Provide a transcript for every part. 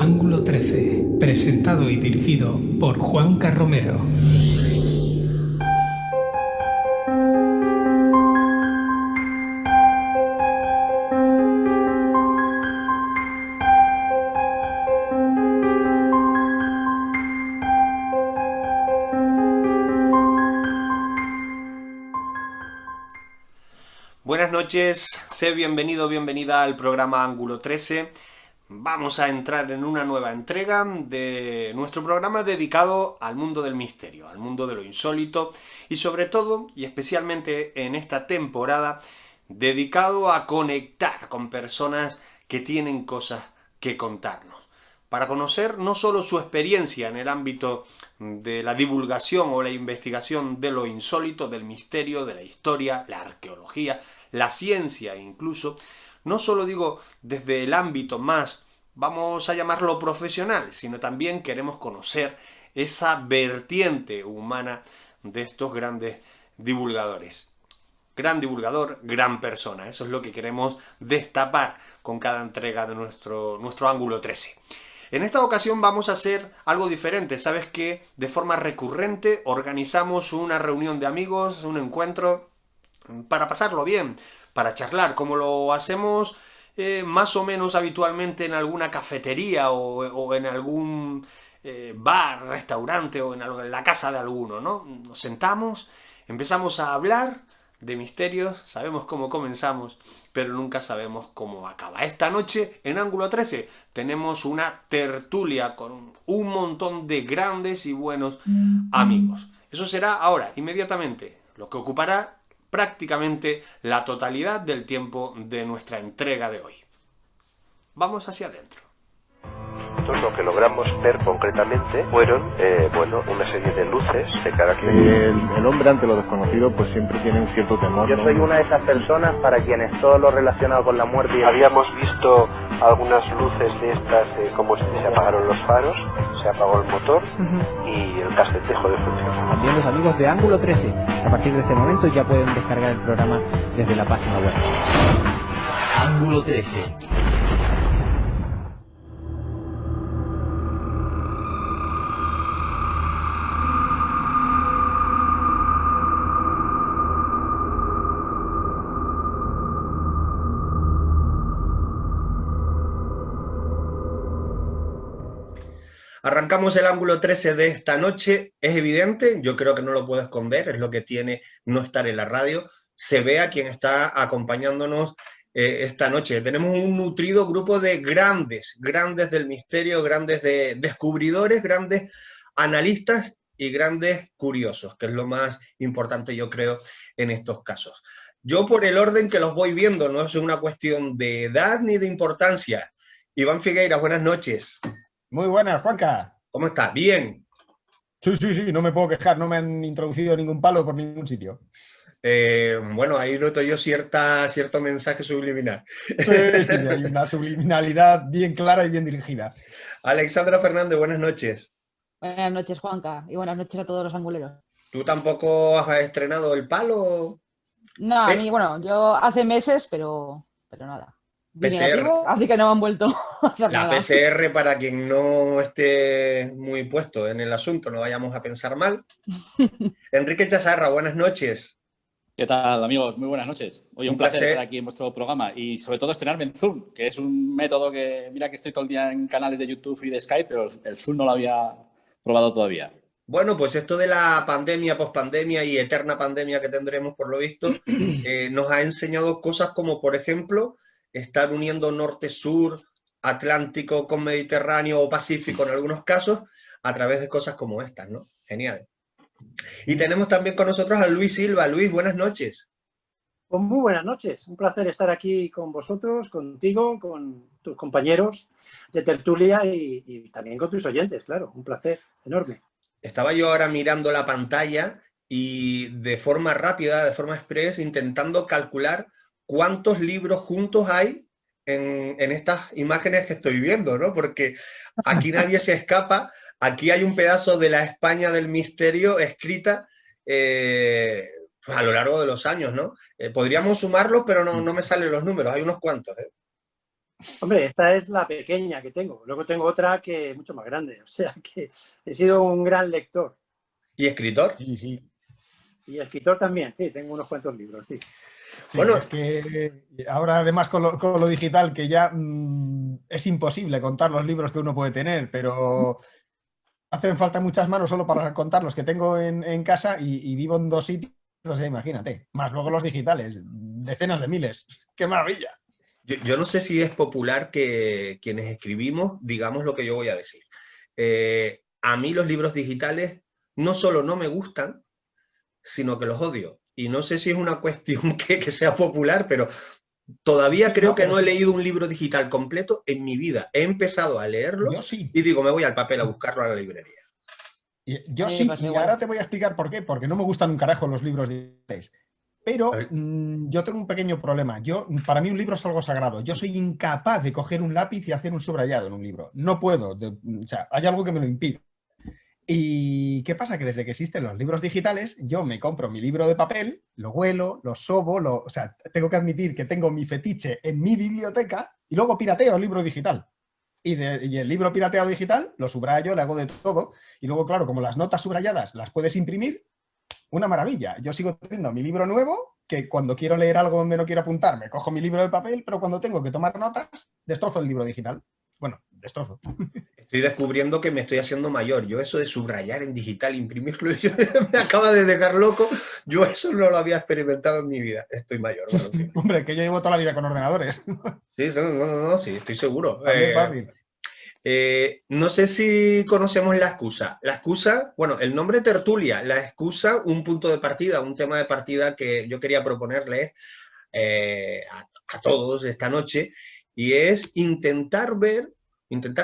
Ángulo 13, presentado y dirigido por Juanca Romero. Buenas noches, sé bienvenido, bienvenida al programa Ángulo 13. Vamos a entrar en una nueva entrega de nuestro programa dedicado al mundo del misterio, al mundo de lo insólito y sobre todo, y especialmente en esta temporada, dedicado a conectar con personas que tienen cosas que contarnos. Para conocer no solo su experiencia en el ámbito de la divulgación o la investigación de lo insólito, del misterio, de la historia, la arqueología, la ciencia incluso, no solo digo desde el ámbito más, vamos a llamarlo profesional, sino también queremos conocer esa vertiente humana de estos grandes divulgadores. Gran divulgador, gran persona. Eso es lo que queremos destapar con cada entrega de nuestro Ángulo 13. En esta ocasión vamos a hacer algo diferente. Sabes que de forma recurrente organizamos una reunión de amigos, un encuentro para pasarlo bien, para charlar, como lo hacemos más o menos habitualmente en alguna cafetería o en algún bar, restaurante o en la casa de alguno, ¿no? Nos sentamos, empezamos a hablar de misterios, sabemos cómo comenzamos, pero nunca sabemos cómo acaba. Esta noche en Ángulo 13 tenemos una tertulia con un montón de grandes y buenos amigos. Eso será ahora, inmediatamente, lo que ocupará prácticamente la totalidad del tiempo de nuestra entrega de hoy. Vamos hacia adentro. Lo que logramos ver concretamente fueron una serie de luces de carácter. El hombre ante lo desconocido pues siempre tiene un cierto temor. Yo soy una de esas personas para quienes todo lo relacionado con la muerte... Habíamos visto algunas luces de estas, como se apagaron los faros, se apagó el motor y el casete dejó de funcionar. También los amigos de Ángulo 13, a partir de este momento ya pueden descargar el programa desde la página web. Ángulo 13. Arrancamos el Ángulo 13 de esta noche. Es evidente, yo creo que no lo puedo esconder, es lo que tiene no estar en la radio. Se ve a quien está acompañándonos esta noche. Tenemos un nutrido grupo de grandes del misterio, grandes descubridores, grandes analistas y grandes curiosos, que es lo más importante, yo creo, en estos casos. Yo, por el orden que los voy viendo, no es una cuestión de edad ni de importancia. Iván Figueiras, buenas noches. Muy buenas, Juanca. ¿Cómo estás? ¿Bien? Sí, no me puedo quejar, no me han introducido ningún palo por ningún sitio. Bueno, ahí noto yo cierto mensaje subliminal. Sí, hay una subliminalidad bien clara y bien dirigida. Alexandra Fernández, buenas noches. Buenas noches, Juanca, y buenas noches a todos los anguleros. ¿Tú tampoco has estrenado el palo? No, a mí, bueno, yo hace meses, pero nada. Negativo, así que no me han vuelto a hacer la nada. PCR, para quien no esté muy puesto en el asunto, no vayamos a pensar mal. Enrique Chazarra, buenas noches. ¿Qué tal, amigos? Muy buenas noches. Oye, un placer estar aquí en vuestro programa y sobre todo estrenarme en Zoom, que es un método que, mira que estoy todo el día en canales de YouTube y de Skype, pero el Zoom no lo había probado todavía. Bueno, pues esto de la pandemia, pospandemia y eterna pandemia que tendremos, por lo visto, nos ha enseñado cosas como, por ejemplo, estar uniendo norte-sur, Atlántico con Mediterráneo o Pacífico en algunos casos, a través de cosas como estas, ¿no? Genial. Y tenemos también con nosotros a Luis Silva. Luis, buenas noches. Pues muy buenas noches. Un placer estar aquí con vosotros, contigo, con tus compañeros de tertulia y también con tus oyentes, claro. Un placer enorme. Estaba yo ahora mirando la pantalla y de forma rápida, de forma express, intentando calcular cuántos libros juntos hay en estas imágenes que estoy viendo, ¿no? Porque aquí nadie se escapa, aquí hay un pedazo de la España del misterio escrita pues a lo largo de los años, ¿no? Podríamos sumarlos, pero no me salen los números, hay unos cuantos, ¿eh? Hombre, esta es la pequeña que tengo. Luego tengo otra que es mucho más grande. O sea que he sido un gran lector. ¿Y escritor? Sí, sí. Y escritor también, sí, tengo unos cuantos libros, sí. Sí, bueno, es que ahora además con lo digital que ya es imposible contar los libros que uno puede tener, pero hacen falta muchas manos solo para contar los que tengo en casa y vivo en 2 sitios, o sea, imagínate. Más luego los digitales, decenas de miles. ¡Qué maravilla! Yo no sé si es popular que quienes escribimos digamos lo que yo voy a decir. A mí los libros digitales no solo no me gustan, sino que los odio. Y no sé si es una cuestión que sea popular, pero todavía creo que no he leído un libro digital completo en mi vida. He empezado a leerlo y digo, me voy al papel a buscarlo a la librería. Yo sí, y ahora te voy a explicar por qué. Porque no me gustan un carajo los libros digitales. Pero yo tengo un pequeño problema. Para mí un libro es algo sagrado. Yo soy incapaz de coger un lápiz y hacer un subrayado en un libro. No puedo. O sea, hay algo que me lo impide. ¿Y qué pasa? Que desde que existen los libros digitales, yo me compro mi libro de papel, lo huelo, lo sobo, o sea, tengo que admitir que tengo mi fetiche en mi biblioteca y luego pirateo el libro digital. Y el libro pirateado digital lo subrayo, le hago de todo. Y luego, claro, como las notas subrayadas las puedes imprimir, una maravilla. Yo sigo teniendo mi libro nuevo, que cuando quiero leer algo donde no quiero apuntar, me cojo mi libro de papel, pero cuando tengo que tomar notas, destrozo el libro digital. Bueno, destrozo. Estoy descubriendo que me estoy haciendo mayor. Yo eso de subrayar en digital, imprimirlo, me acaba de dejar loco. Yo eso no lo había experimentado en mi vida. Estoy mayor. Bueno, hombre, que yo llevo toda la vida con ordenadores. Sí, sí, estoy seguro. No sé si conocemos la excusa. La excusa, bueno, el nombre tertulia, la excusa, un punto de partida, un tema de partida que yo quería proponerles a todos esta noche, y es intentar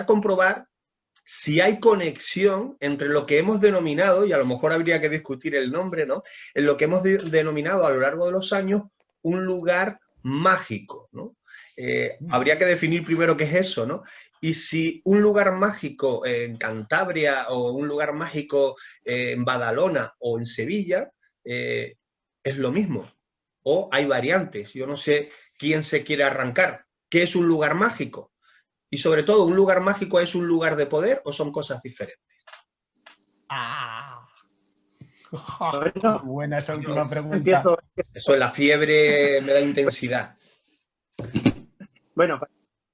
comprobar si hay conexión entre lo que hemos denominado, y a lo mejor habría que discutir el nombre, ¿no? En lo que hemos denominado a lo largo de los años un lugar mágico, ¿no? Habría que definir primero qué es eso, ¿no? Y si un lugar mágico en Cantabria o un lugar mágico en Badalona o en Sevilla es lo mismo. O hay variantes. Yo no sé quién se quiere arrancar. ¿Qué es un lugar mágico? Y sobre todo, ¿un lugar mágico es un lugar de poder o son cosas diferentes? Buena esa última pregunta. Eso es la fiebre, me da intensidad. Bueno,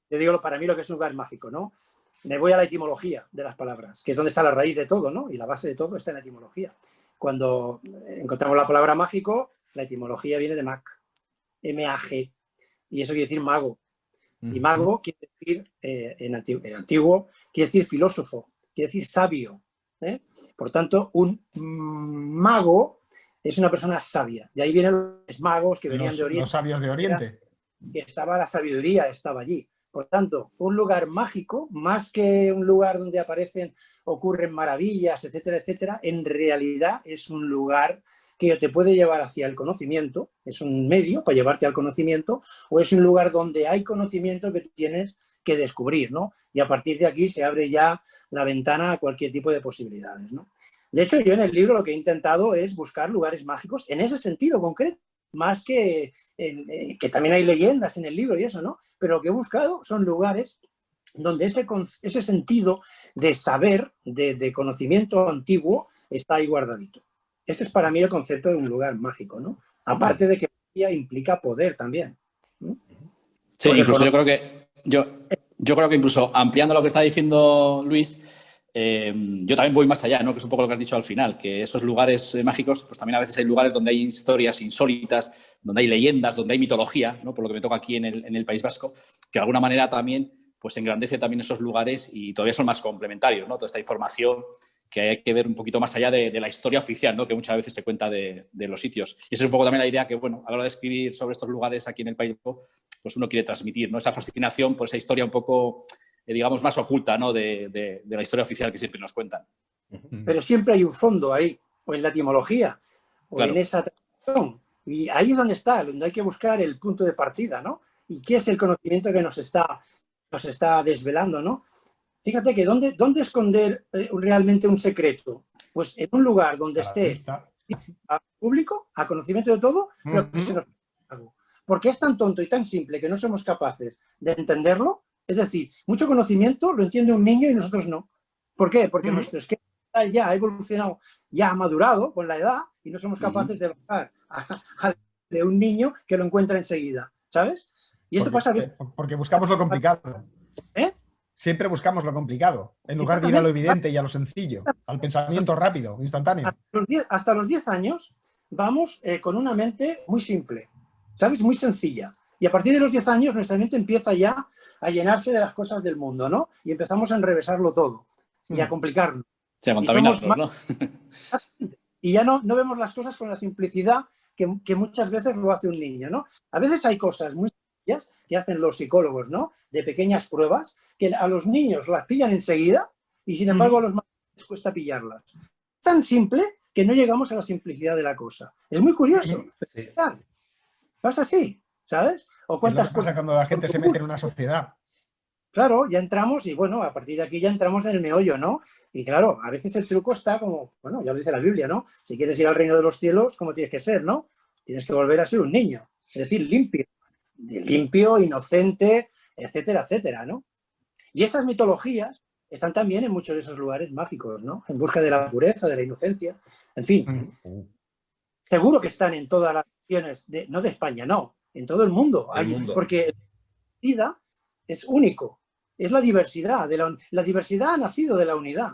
yo digo para mí lo que es un lugar mágico, ¿no? Me voy a la etimología de las palabras, que es donde está la raíz de todo, ¿no? Y la base de todo está en la etimología. Cuando encontramos la palabra mágico, la etimología viene de mag, M-A-G, y eso quiere decir mago. Y mago quiere decir, en antiguo, quiere decir filósofo, quiere decir sabio. Por tanto, un mago es una persona sabia. De ahí vienen los magos que venían de Oriente. Los sabios de Oriente. Que estaba la sabiduría, estaba allí. Por tanto, un lugar mágico, más que un lugar donde ocurren maravillas, etcétera, etcétera, en realidad es un lugar que te puede llevar hacia el conocimiento, es un medio para llevarte al conocimiento, o es un lugar donde hay conocimiento que tienes que descubrir, ¿no? Y a partir de aquí se abre ya la ventana a cualquier tipo de posibilidades, ¿no? De hecho, yo en el libro lo que he intentado es buscar lugares mágicos en ese sentido concreto, más que también hay leyendas en el libro y eso, ¿no? Pero lo que he buscado son lugares donde ese sentido de saber, de conocimiento antiguo, está ahí guardadito. Ese es para mí el concepto de un lugar mágico, ¿no? Aparte de que implica poder también. Sí, incluso yo creo que incluso ampliando lo que está diciendo Luis, yo también voy más allá, ¿no? Que es un poco lo que has dicho al final, que esos lugares mágicos, pues también a veces hay lugares donde hay historias insólitas, donde hay leyendas, donde hay mitología, ¿no? Por lo que me toca aquí en el País Vasco, que de alguna manera también pues engrandece también esos lugares y todavía son más complementarios, ¿no? Toda esta información que hay que ver un poquito más allá de la historia oficial, ¿no? Que muchas veces se cuenta de los sitios. Y esa es un poco también la idea que, bueno, a la hora de escribir sobre estos lugares aquí en el País Vasco, pues uno quiere transmitir, ¿no? Esa fascinación por esa historia un poco, digamos, más oculta, ¿no? De la historia oficial que siempre nos cuentan. Pero siempre hay un fondo ahí, o en la etimología, o claro, en esa tradición. Y ahí es donde hay que buscar el punto de partida, ¿no? Y qué es el conocimiento que nos está desvelando, ¿no? Fíjate que ¿dónde esconder realmente un secreto? Pues en un lugar donde esté a público, a conocimiento de todo, pero que se nos... porque es tan tonto y tan simple que no somos capaces de entenderlo. Es decir, mucho conocimiento lo entiende un niño y nosotros no. ¿Por qué? Porque nuestro esquema ya ha evolucionado, ya ha madurado con la edad y no somos capaces de bajar de un niño que lo encuentra enseguida, ¿sabes? Y esto pasa a veces. Porque buscamos lo complicado. ¿Eh? Siempre buscamos lo complicado, en lugar de ir a lo evidente y a lo sencillo, al pensamiento rápido, instantáneo. Hasta los 10 años vamos con una mente muy simple, ¿sabes? Muy sencilla. Y a partir de los 10 años nuestra mente empieza ya a llenarse de las cosas del mundo, ¿no? Y empezamos a enrevesarlo todo y a complicarlo. Sí, a contaminarnos, ¿no? Y ya no vemos las cosas con la simplicidad que muchas veces lo hace un niño, ¿no? A veces hay cosas muy sencillas que hacen los psicólogos, ¿no? De pequeñas pruebas que a los niños las pillan enseguida y sin embargo a los mayores les cuesta pillarlas. Es tan simple que no llegamos a la simplicidad de la cosa. Es muy curioso. Sí. Pasa así, ¿sabes? O cuántas cosas pasa cuando la gente se mete en una sociedad. Claro, ya entramos y bueno, a partir de aquí ya entramos en el meollo, ¿no? Y claro, a veces el truco está como, bueno, ya lo dice la Biblia, ¿no? Si quieres ir al reino de los cielos, ¿cómo tienes que ser, no? Tienes que volver a ser un niño, es decir, limpio, inocente, etcétera, etcétera, ¿no? Y esas mitologías están también en muchos de esos lugares mágicos, ¿no? En busca de la pureza, de la inocencia, en fin. Seguro que están en todas las regiones, no de España, no, en todo el mundo. Porque la vida es único. Es la diversidad. La diversidad ha nacido de la unidad.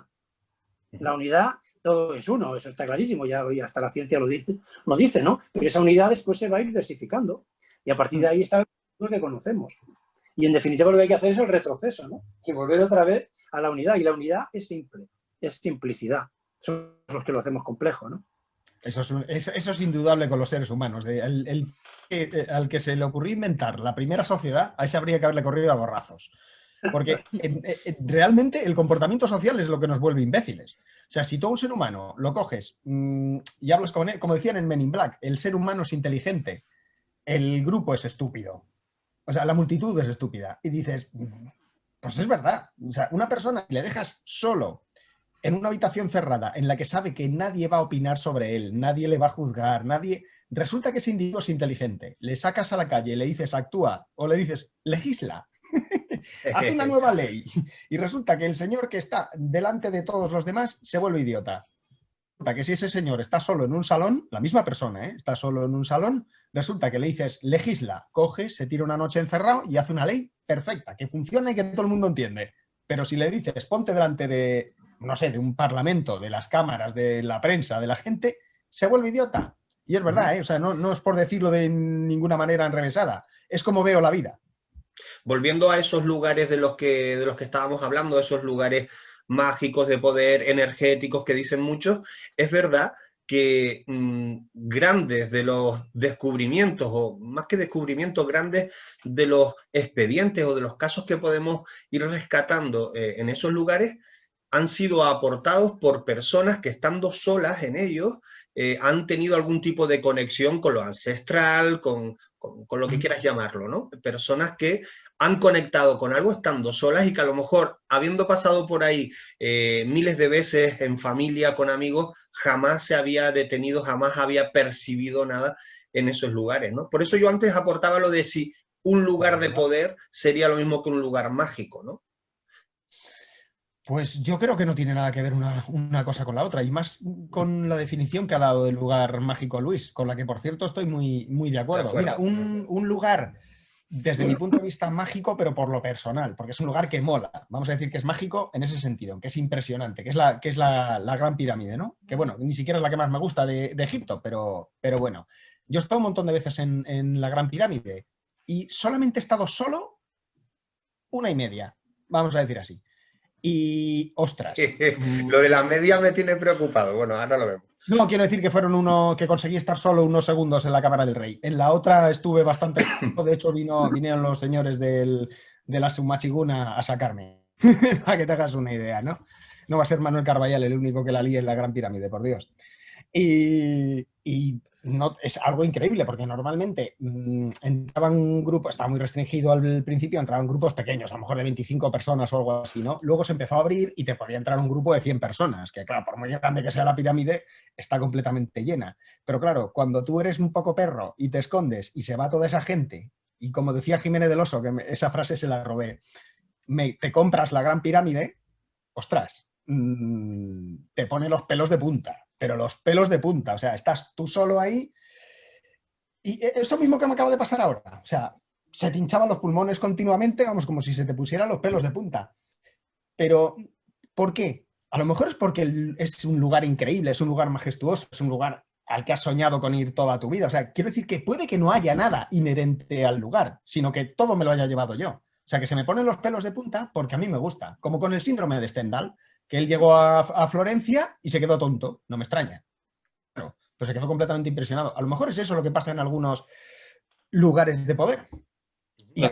La unidad, todo es uno, eso está clarísimo, ya hasta la ciencia lo dice, ¿no? Pero esa unidad después se va a ir diversificando. Y a partir de ahí está lo que conocemos. Y en definitiva lo que hay que hacer es el retroceso, ¿no? Y volver otra vez a la unidad. Y la unidad es simple, es simplicidad. Somos los que lo hacemos complejo, ¿no? Eso es indudable con los seres humanos. Al que se le ocurrió inventar la primera sociedad, a ese habría que haberle corrido a gorrazos. Porque realmente el comportamiento social es lo que nos vuelve imbéciles. O sea, si tú a un ser humano lo coges y hablas con él, como decían en Men in Black, el ser humano es inteligente, el grupo es estúpido. O sea, la multitud es estúpida. Y dices, pues es verdad. O sea, una persona que le dejas solo en una habitación cerrada en la que sabe que nadie va a opinar sobre él, nadie le va a juzgar, resulta que ese individuo es inteligente. Le sacas a la calle, le dices actúa o le dices legisla. Haz una nueva ley. Y resulta que el señor que está delante de todos los demás se vuelve idiota. Resulta que si ese señor está solo en un salón, la misma persona, está solo en un salón, resulta que le dices legisla, coge, se tira una noche encerrado y hace una ley perfecta, que funciona y que todo el mundo entiende. Pero si le dices ponte delante de, no sé, de un parlamento, de las cámaras, de la prensa, de la gente, se vuelve idiota. Y es verdad, o sea, no es por decirlo de ninguna manera enrevesada, es como veo la vida. Volviendo a esos lugares de los que estábamos hablando, esos lugares mágicos de poder, energéticos que dicen muchos, es verdad que grandes de los descubrimientos, o más que descubrimientos, grandes de los expedientes o de los casos que podemos ir rescatando en esos lugares, han sido aportados por personas que estando solas en ellos han tenido algún tipo de conexión con lo ancestral, con lo que quieras llamarlo, ¿no? Personas que han conectado con algo estando solas y que a lo mejor, habiendo pasado por ahí miles de veces en familia, con amigos, jamás se había detenido, jamás había percibido nada en esos lugares, ¿no? Por eso yo antes aportaba lo de si un lugar de poder sería lo mismo que un lugar mágico, ¿no? Pues yo creo que no tiene nada que ver una cosa con la otra, y más con la definición que ha dado del lugar mágico Luis, con la que, por cierto, estoy muy de acuerdo. Mira, un lugar, desde mi punto de vista, mágico, pero por lo personal, porque es un lugar que mola. Vamos a decir que es mágico en ese sentido, que es impresionante, que es la Gran Pirámide, ¿no? Que, bueno, ni siquiera es la que más me gusta de Egipto, pero bueno. Yo he estado un montón de veces en la Gran Pirámide y solamente he estado solo 1,5, vamos a decir así. Y, ostras. Lo de la media me tiene preocupado. Bueno, ahora lo vemos. No, quiero decir que que conseguí estar solo unos segundos en la Cámara del Rey. En la otra estuve bastante... De hecho, vinieron los señores de la Sumachiguna a sacarme. Para que te hagas una idea, ¿no? No va a ser Manuel Carballal el único que la líe en la Gran Pirámide, por Dios. Y no, es algo increíble, porque normalmente entraban grupos, estaba muy restringido al principio, entraban grupos pequeños, a lo mejor de 25 personas o algo así, ¿no? Luego se empezó a abrir y te podía entrar un grupo de 100 personas, que claro, por muy grande que sea la pirámide, está completamente llena. Pero claro, cuando tú eres un poco perro y te escondes y se va toda esa gente, y como decía Jiménez del Oso, que esa frase se la robé, te compras la Gran Pirámide, ostras, te pone los pelos de punta. Pero los pelos de punta, o sea, estás tú solo ahí y eso mismo que me acaba de pasar ahora, o sea, se te hinchaban los pulmones continuamente, vamos, como si se te pusieran los pelos de punta. Pero, ¿por qué? A lo mejor es porque es un lugar increíble, es un lugar majestuoso, es un lugar al que has soñado con ir toda tu vida. O sea, quiero decir que puede que no haya nada inherente al lugar, sino que todo me lo haya llevado yo. O sea, que se me ponen los pelos de punta porque a mí me gusta, como con el síndrome de Stendhal, que él llegó a Florencia y se quedó tonto, no me extraña. Bueno, pues se quedó completamente impresionado. A lo mejor es eso lo que pasa en algunos lugares de poder. Y el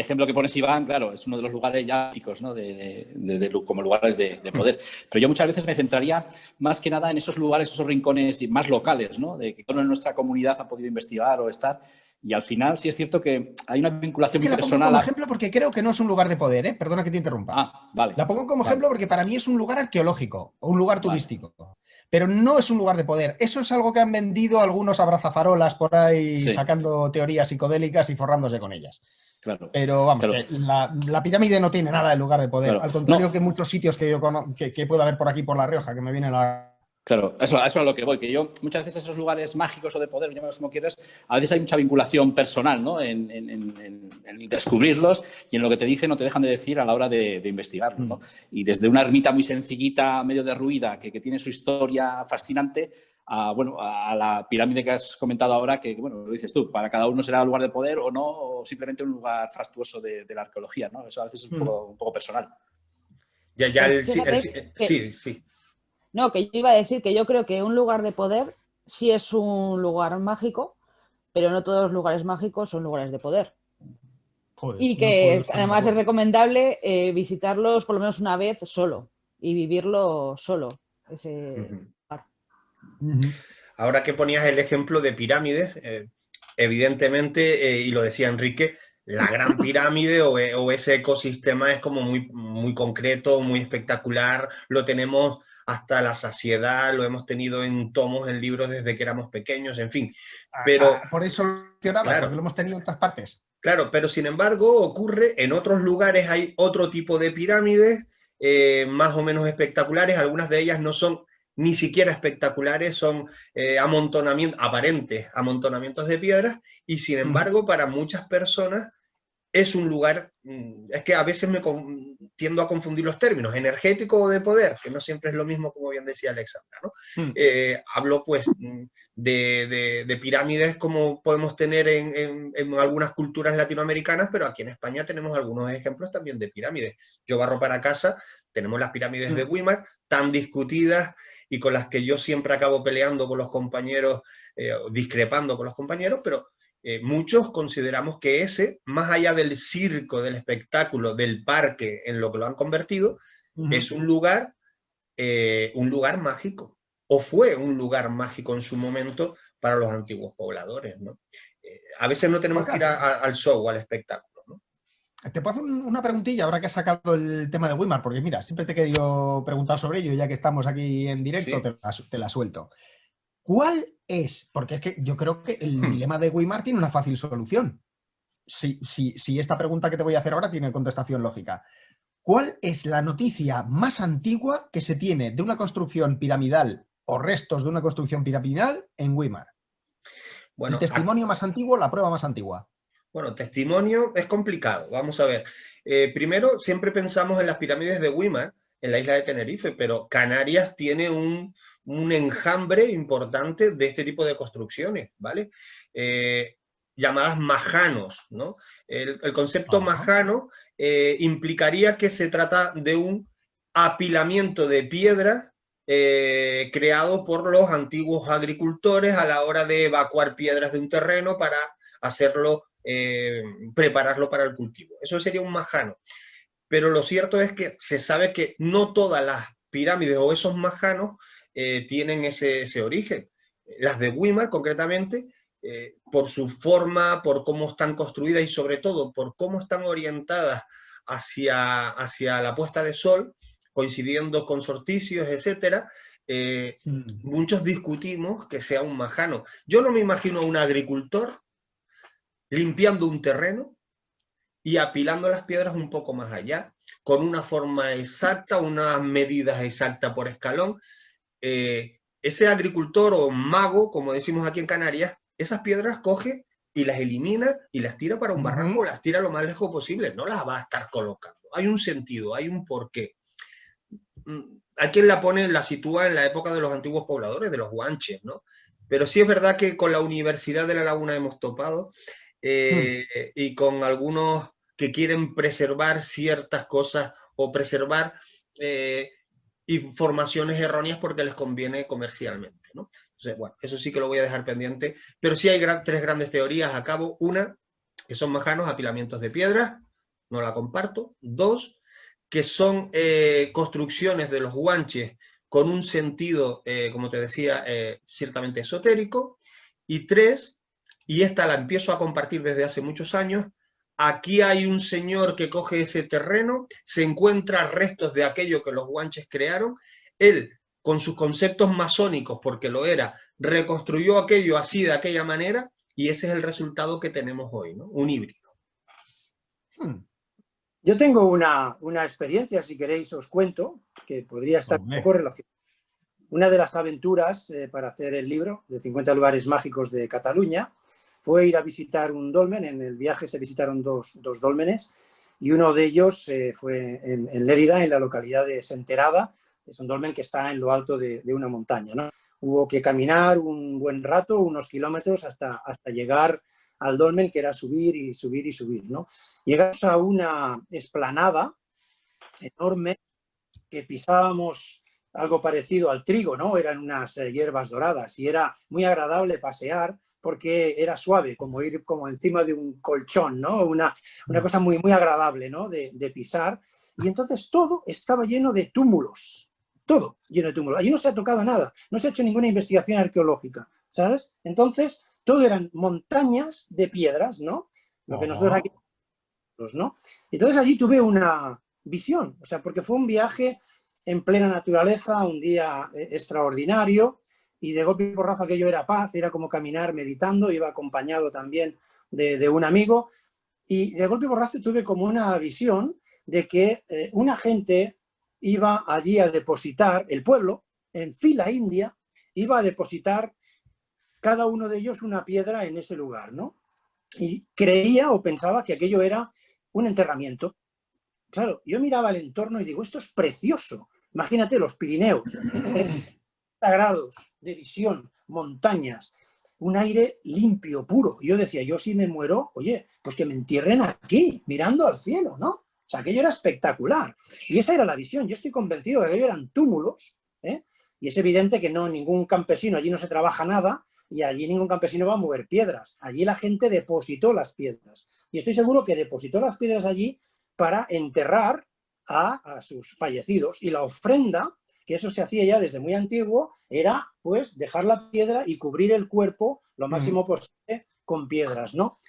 ejemplo que pones, Iván, claro, es uno de los lugares ya míticos, ¿no? Como lugares de poder. Pero yo muchas veces me centraría más que nada en esos lugares, esos rincones más locales, ¿no? De que uno en nuestra comunidad ha podido investigar o estar. Y al final sí es cierto que hay una vinculación muy personal. La pongo como ejemplo porque creo que no es un lugar de poder, ¿eh? Perdona que te interrumpa. Ah, vale. La pongo como ejemplo porque para mí es un lugar arqueológico o un lugar turístico. Pero no es un lugar de poder. Eso es algo que han vendido algunos abrazafarolas por ahí, sacando teorías psicodélicas y forrándose con ellas. Claro. Pero vamos, que la pirámide no tiene nada de lugar de poder. Al contrario que muchos sitios que yo que puedo haber por aquí, por La Rioja, que me viene la... Claro, eso es a lo que voy, que yo muchas veces esos lugares mágicos o de poder, llámalos como quieras, a veces hay mucha vinculación personal, ¿no? En descubrirlos y en lo que te dicen o te dejan de decir a la hora de investigarlo, ¿no? Y desde una ermita muy sencillita, medio derruida, que tiene su historia fascinante, a la pirámide que has comentado ahora, que, bueno, lo dices tú, para cada uno será lugar de poder o no, o simplemente un lugar fastuoso de la arqueología, ¿no? Eso a veces es un poco personal. Sí. No, que yo iba a decir que yo creo que un lugar de poder sí es un lugar mágico, pero no todos los lugares mágicos son lugares de poder. Joder, y que además es recomendable visitarlos por lo menos una vez solo y vivirlo solo. Ahora que ponías el ejemplo de pirámides, evidentemente, y lo decía Enrique, la Gran Pirámide o ese ecosistema es como muy concreto, muy espectacular, lo tenemos hasta la saciedad, lo hemos tenido en tomos, en libros desde que éramos pequeños, en fin. Pero, por eso porque lo hemos tenido en otras partes. Claro, pero sin embargo ocurre, en otros lugares hay otro tipo de pirámides más o menos espectaculares, algunas de ellas no son ni siquiera espectaculares, son aparentes amontonamientos de piedras, y sin embargo para muchas personas es un lugar, es que a veces tiendo a confundir los términos, energético o de poder, que no siempre es lo mismo, como bien decía Alexandra, ¿no? Hablo pues de pirámides como podemos tener en algunas culturas latinoamericanas, pero aquí en España tenemos algunos ejemplos también de pirámides. Yo barro para casa, tenemos las pirámides de Weimar, tan discutidas y con las que yo siempre acabo peleando con los compañeros, discrepando con los compañeros, pero muchos consideramos que ese, más allá del circo, del espectáculo, del parque, en lo que lo han convertido, es un lugar mágico, o fue un lugar mágico en su momento para los antiguos pobladores, ¿no? A veces no tenemos que ir al show, al espectáculo, ¿no? Te puedo hacer una preguntilla ahora que has sacado el tema de Weimar, porque mira, siempre te he querido preguntar sobre ello, ya que estamos aquí en directo, te la suelto. ¿Cuál es? Porque es que yo creo que el dilema de Weimar tiene una fácil solución. Si esta pregunta que te voy a hacer ahora tiene contestación lógica. ¿Cuál es la noticia más antigua que se tiene de una construcción piramidal o restos de una construcción piramidal en Weimar? Bueno, el testimonio más antiguo, la prueba más antigua. Bueno, testimonio es complicado. Vamos a ver. Primero, siempre pensamos en las pirámides de Weimar, en la isla de Tenerife, pero Canarias tiene un enjambre importante de este tipo de construcciones, ¿vale? Llamadas majanos, ¿no? El concepto majano implicaría que se trata de un apilamiento de piedras creado por los antiguos agricultores a la hora de evacuar piedras de un terreno para hacerlo, prepararlo para el cultivo. Eso sería un majano. Pero lo cierto es que se sabe que no todas las pirámides o esos majanos tienen ese origen. Las de Weimar, concretamente, por su forma, por cómo están construidas y sobre todo por cómo están orientadas hacia la puesta de sol, coincidiendo con solsticios, etcétera, muchos discutimos que sea un majano. Yo no me imagino a un agricultor limpiando un terreno y apilando las piedras un poco más allá, con una forma exacta, unas medidas exactas por escalón. Ese agricultor o mago, como decimos aquí en Canarias, esas piedras coge y las elimina y las tira para un barranco, las tira lo más lejos posible, no las va a estar colocando. Hay un sentido, hay un porqué. Hay quien la sitúa en la época de los antiguos pobladores, de los guanches, ¿no? Pero sí es verdad que con la Universidad de La Laguna hemos topado y con algunos que quieren preservar ciertas cosas o preservar informaciones erróneas porque les conviene comercialmente, ¿no? Entonces, bueno, eso sí que lo voy a dejar pendiente, pero sí hay tres grandes teorías a cabo. Una, que son majanos, apilamientos de piedras, no la comparto. Dos, que son construcciones de los guanches con un sentido, como te decía, ciertamente esotérico. Y tres, y esta la empiezo a compartir desde hace muchos años, aquí hay un señor que coge ese terreno, se encuentra restos de aquello que los guanches crearon, él, con sus conceptos masónicos, porque lo era, reconstruyó aquello así, de aquella manera, y ese es el resultado que tenemos hoy, ¿no? Un híbrido. Yo tengo una experiencia, si queréis os cuento, que podría estar un poco relacionada. Una de las aventuras para hacer el libro de 50 lugares mágicos de Cataluña fue ir a visitar un dolmen. En el viaje se visitaron dos dólmenes y uno de ellos fue en Lérida, en la localidad de Senterada. Es un dolmen que está en lo alto de una montaña, ¿no? Hubo que caminar un buen rato, unos kilómetros, hasta llegar al dolmen, que era subir y subir y subir, ¿no? Llegamos a una explanada enorme que pisábamos algo parecido al trigo, ¿no? Eran unas hierbas doradas y era muy agradable pasear porque era suave, como ir como encima de un colchón, ¿no? Una cosa muy, muy agradable, ¿no? De pisar. Y entonces todo estaba lleno de túmulos. Todo lleno de túmulos. Allí no se ha tocado nada, no se ha hecho ninguna investigación arqueológica, ¿sabes? Entonces, todo eran montañas de piedras, ¿no? Lo que nosotros aquí, ¿no? Entonces allí tuve una visión, o sea, porque fue un viaje en plena naturaleza, un día extraordinario, y de golpe y porrazo aquello era paz, era como caminar meditando, iba acompañado también de un amigo, y de golpe y porrazo tuve como una visión de que una gente iba allí a depositar, el pueblo, en fila india, iba a depositar cada uno de ellos una piedra en ese lugar, ¿no? Y creía o pensaba que aquello era un enterramiento. Claro, yo miraba el entorno y digo, esto es precioso. Imagínate los Pirineos, grados de visión, montañas, un aire limpio, puro. Yo decía, yo si me muero, oye, pues que me entierren aquí, mirando al cielo, ¿no? O sea, aquello era espectacular. Y esa era la visión. Yo estoy convencido que aquello eran túmulos, ¿eh? Y es evidente que no, ningún campesino, allí no se trabaja nada y allí ningún campesino va a mover piedras. Allí la gente depositó las piedras. Y estoy seguro que depositó las piedras allí para enterrar a sus fallecidos. Y la ofrenda, que eso se hacía ya desde muy antiguo, era pues dejar la piedra y cubrir el cuerpo lo máximo posible con piedras, ¿no?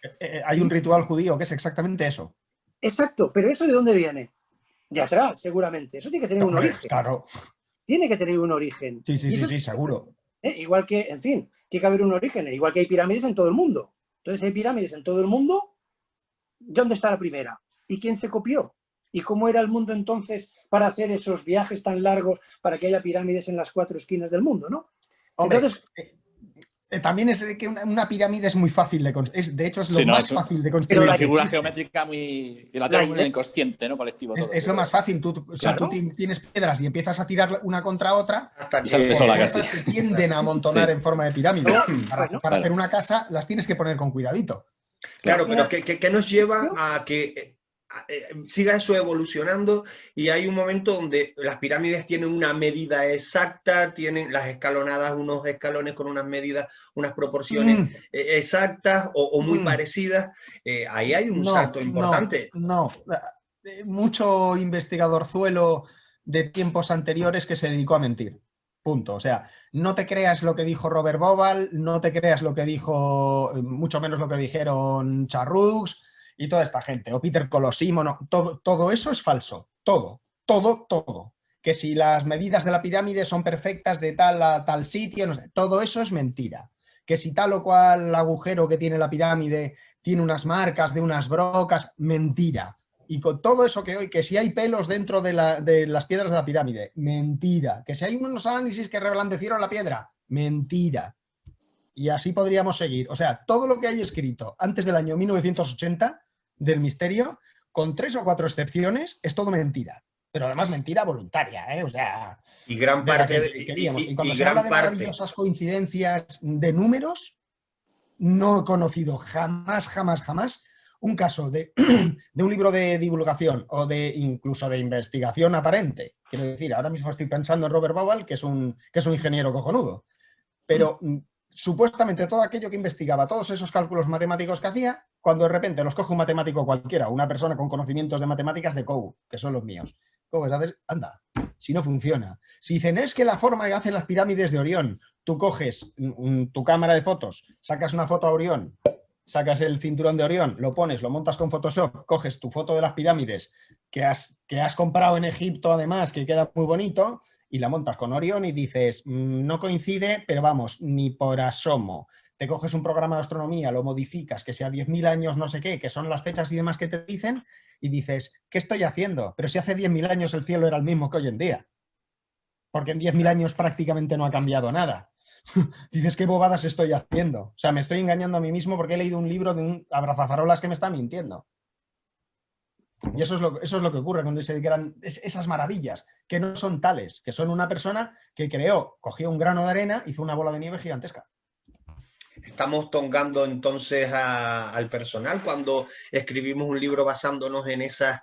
Hay un ritual judío que es exactamente eso. Exacto, pero ¿eso de dónde viene? De atrás, seguramente. Eso tiene que tener un origen. Claro. Tiene que tener un origen. Sí, seguro. Igual que, en fin, tiene que haber un origen. Igual que hay pirámides en todo el mundo. Entonces hay pirámides en todo el mundo. ¿Dónde está la primera? ¿Y quién se copió? ¿Y cómo era el mundo entonces para hacer esos viajes tan largos para que haya pirámides en las 4 esquinas del mundo, ¿no? Hombre, entonces, también es que una pirámide es muy fácil de construir. De hecho, es lo más fácil de construir. Es una figura geométrica muy... que la tengo muy inconsciente, ¿no? Colectivo. Es lo más fácil. Tú tienes piedras y empiezas a tirar una contra otra. Se tienden a amontonar en forma de pirámide. Para hacer una casa las tienes que poner con cuidadito. Claro, pero ¿qué nos lleva a que siga eso evolucionando? Y hay un momento donde las pirámides tienen una medida exacta, tienen las escalonadas, unos escalones con unas medidas, unas proporciones exactas o muy parecidas. Ahí hay un salto importante. Mucho investigador zuelo de tiempos anteriores que se dedicó a mentir. Punto. O sea, no te creas lo que dijo Robert Bauval, no te creas lo que dijo, mucho menos lo que dijeron Charroux y toda esta gente, o Peter Colosimo, no, todo eso es falso. Todo. Que si las medidas de la pirámide son perfectas de tal a tal sitio, no sé, todo eso es mentira. Que si tal o cual agujero que tiene la pirámide tiene unas marcas de unas brocas, mentira. Y con todo eso que hoy, que si hay pelos dentro de las piedras de la pirámide, mentira. Que si hay unos análisis que reblandecieron la piedra, mentira. Y así podríamos seguir. O sea, todo lo que hay escrito antes del año 1980 del misterio, con 3 o 4 excepciones, es todo mentira. Pero además mentira voluntaria, ¿eh? O sea, y gran parte de queríamos. Y cuando se habla de maravillosas coincidencias de números, no he conocido jamás un caso de un libro de divulgación o de incluso de investigación aparente. Quiero decir, ahora mismo estoy pensando en Robert Bauval, que es un ingeniero cojonudo, pero supuestamente todo aquello que investigaba, todos esos cálculos matemáticos que hacía, cuando de repente los coge un matemático cualquiera, una persona con conocimientos de matemáticas de COU, que son los míos, pues haces, anda, si no funciona. Si dicen, es que la forma que hacen las pirámides de Orión, tú coges tu cámara de fotos, sacas una foto a Orión, sacas el cinturón de Orión, lo pones, lo montas con Photoshop, coges tu foto de las pirámides que has comprado en Egipto además, que queda muy bonito, y la montas con Orión y dices, no coincide, pero vamos, ni por asomo. Te coges un programa de astronomía, lo modificas, que sea 10.000 años no sé qué, que son las fechas y demás que te dicen, y dices, ¿qué estoy haciendo? Pero si hace 10.000 años el cielo era el mismo que hoy en día. Porque en 10.000 años prácticamente no ha cambiado nada. Dices, ¿qué bobadas estoy haciendo? O sea, me estoy engañando a mí mismo porque he leído un libro de un abrazafarolas que me está mintiendo. Y eso es lo que ocurre cuando se dedican esas maravillas, que no son tales, que son una persona que cogió un grano de arena, hizo una bola de nieve gigantesca. Estamos tongando entonces al personal cuando escribimos un libro basándonos en esas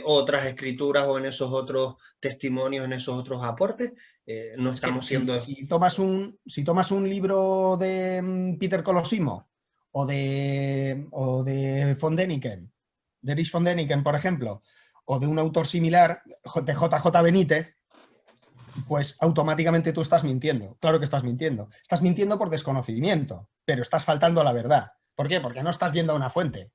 otras escrituras o en esos otros testimonios, en esos otros aportes. No estamos siendo... Si tomas un libro de Peter Colosimo o de von Däniken, de Erich von Däniken, por ejemplo, o de un autor similar, de JJ Benítez, pues automáticamente tú estás mintiendo. Claro que estás mintiendo. Estás mintiendo por desconocimiento, pero estás faltando a la verdad. ¿Por qué? Porque no estás yendo a una fuente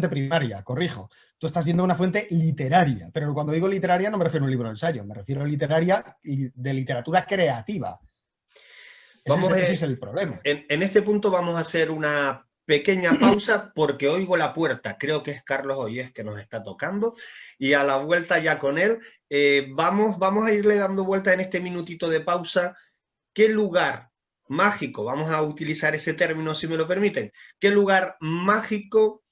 primaria, corrijo. Tú estás yendo a una fuente literaria, pero cuando digo literaria no me refiero a un libro de ensayo, me refiero a literaria de literatura creativa. Ese es el problema. En este punto vamos a hacer una pequeña pausa porque oigo la puerta. Creo que es Carlos Ollés que nos está tocando y a la vuelta ya con él vamos a irle dando vuelta en este minutito de pausa. ¿Qué lugar mágico, vamos a utilizar ese término si me lo permiten, qué lugar mágico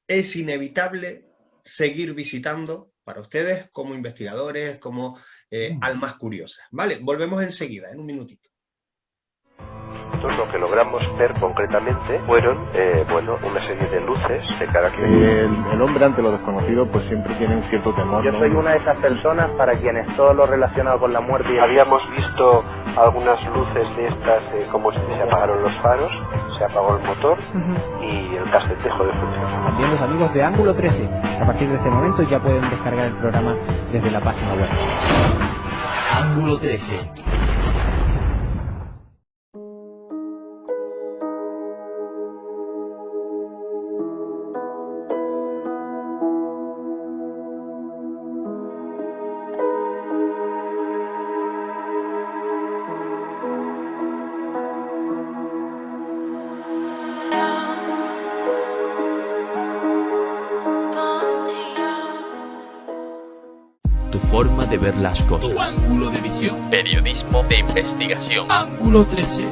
es inevitable seguir visitando para ustedes como investigadores, como almas curiosas? ¿Vale? Volvemos enseguida, en un minutito. Nosotros lo que logramos ver concretamente fueron, una serie de luces de carácter... El hombre ante lo desconocido pues siempre tiene un cierto temor. Yo soy una de esas personas para quienes todo lo relacionado con la muerte... Habíamos visto algunas luces de estas, como se apagaron los faros, se apagó el motor y el cassette dejó de funcionar. También los amigos de Ángulo 13, a partir de este momento ya pueden descargar el programa desde la página web. Ángulo 13. Forma de ver las cosas. Tu ángulo de visión. Periodismo de investigación. Ángulo 13.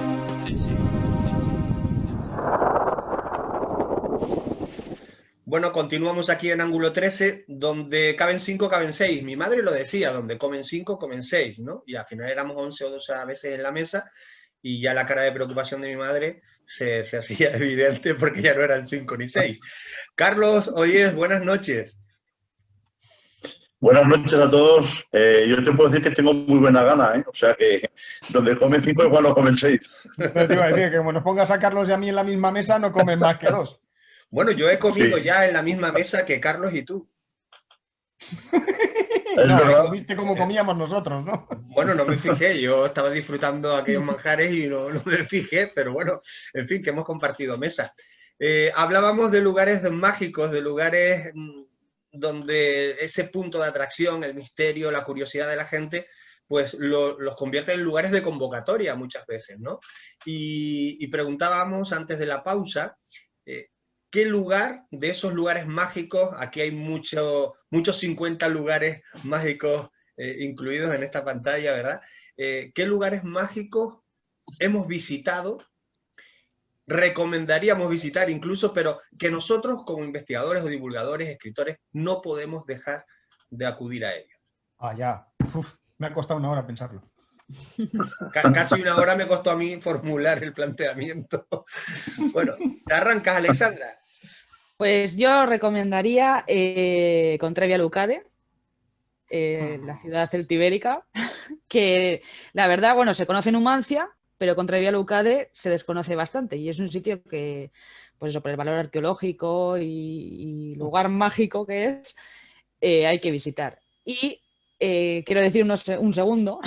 Bueno, continuamos aquí en Ángulo 13, donde caben 5, caben 6. Mi madre lo decía, donde comen 5, comen 6, ¿no? Y al final éramos 11 o 12 a veces en la mesa y ya la cara de preocupación de mi madre se hacía evidente porque ya no eran 5 ni 6. Carlos Ollés, buenas noches. Buenas noches a todos. Yo te puedo decir que tengo muy buena gana, ¿eh? O sea que donde comen 5 igual no comen 6. Pero te iba a decir que como nos pongas a Carlos y a mí en la misma mesa no comen más que 2. Bueno, yo he comido ya en la misma mesa que Carlos y tú. No, comiste como comíamos nosotros, ¿no? Bueno, no me fijé, yo estaba disfrutando aquellos manjares y no me fijé, pero bueno, en fin, que hemos compartido mesa. Hablábamos de lugares mágicos, de lugares donde ese punto de atracción, el misterio, la curiosidad de la gente, pues los convierte en lugares de convocatoria muchas veces, ¿no? Y preguntábamos antes de la pausa, ¿qué lugar de esos lugares mágicos, aquí hay muchos 50 lugares mágicos incluidos en esta pantalla, ¿verdad? ¿Qué lugares mágicos hemos visitado, recomendaríamos visitar incluso, pero que nosotros como investigadores o divulgadores, escritores, no podemos dejar de acudir a ellos? Ah, ya. Uf, me ha costado una hora pensarlo. Casi una hora me costó a mí formular el planteamiento. Bueno, ¿te arrancas, Alexandra? Pues yo recomendaría Contrevia Lucade, la ciudad celtibérica, que la verdad, bueno, se conoce Numancia, pero Contrevia Lucade se desconoce bastante y es un sitio que, pues eso, por el valor arqueológico y lugar mágico que es, hay que visitar. Y quiero decir un segundo,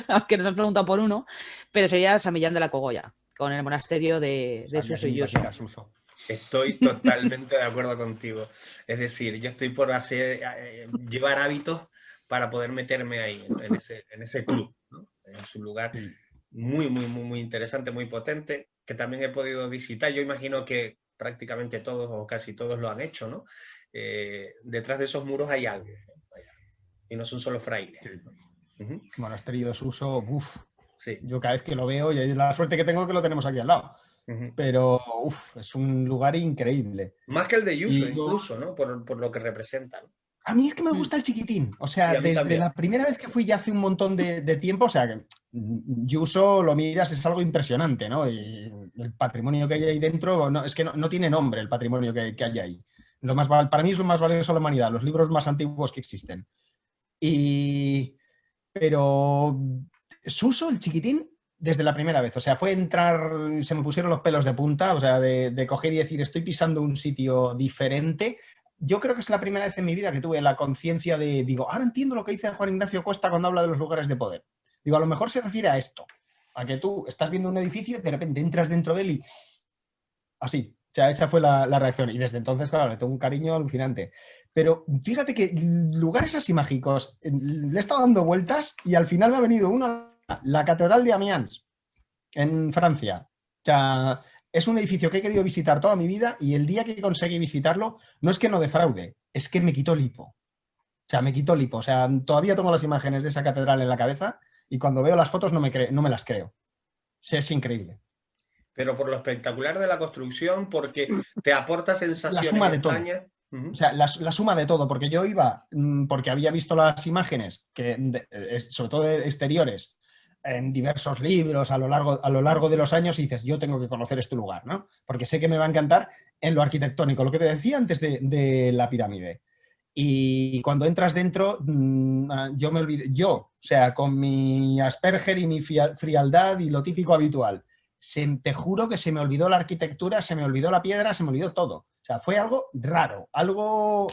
aunque nos has preguntado por uno, pero sería San Millán de la Cogolla, con el monasterio de Suso y Yuso. Estoy totalmente de acuerdo contigo. Es decir, yo estoy por llevar hábitos para poder meterme ahí, en ese club, ¿no? Es un lugar muy interesante, muy potente, que también he podido visitar. Yo imagino que prácticamente todos o casi todos lo han hecho, ¿no? Detrás de esos muros hay algo, ¿no? Y no son solo frailes. Sí. Monasterio de Suso, uff. Sí. Yo cada vez que lo veo, y la suerte que tengo que lo tenemos aquí al lado. Pero es un lugar increíble. Más que el de Yuso, incluso, ¿no? Por lo que representa, ¿no? A mí es que me gusta el chiquitín. O sea, sí, desde también. La primera vez que fui ya hace un montón de tiempo, o sea, que Yuso lo miras, es algo impresionante, ¿no? Y el patrimonio que hay ahí dentro, es que no tiene nombre el patrimonio que hay ahí. Para mí es lo más valioso de la humanidad, los libros más antiguos que existen. Pero Suso, el chiquitín, desde la primera vez, o sea, fue entrar, se me pusieron los pelos de punta, o sea, de coger y decir, estoy pisando un sitio diferente. Yo creo que es la primera vez en mi vida que tuve la conciencia digo, ahora entiendo lo que dice Juan Ignacio Cuesta cuando habla de los lugares de poder. Digo, a lo mejor se refiere a esto, a que tú estás viendo un edificio y de repente entras dentro de él y así. O sea, esa fue la reacción. Y desde entonces, claro, le tengo un cariño alucinante. Pero fíjate que lugares así mágicos, le he estado dando vueltas y al final me ha venido uno, la Catedral de Amiens, en Francia. O sea, es un edificio que he querido visitar toda mi vida y el día que conseguí visitarlo, no es que no defraude, es que me quitó el hipo. O sea, me quitó el hipo. O sea, todavía tengo las imágenes de esa catedral en la cabeza y cuando veo las fotos no me las creo. O sea, es increíble. Pero por lo espectacular de la construcción, porque te aporta sensaciones. La suma de todo. O sea, la suma de todo, porque yo iba, porque había visto las imágenes, sobre todo de exteriores, en diversos libros a lo largo de los años y dices, yo tengo que conocer este lugar, ¿no? Porque sé que me va a encantar en lo arquitectónico, lo que te decía antes de la pirámide. Y cuando entras dentro, yo me olvidé, o sea, con mi Asperger y mi frialdad y lo típico habitual, te juro que se me olvidó la arquitectura, se me olvidó la piedra, se me olvidó todo. O sea, fue algo raro, algo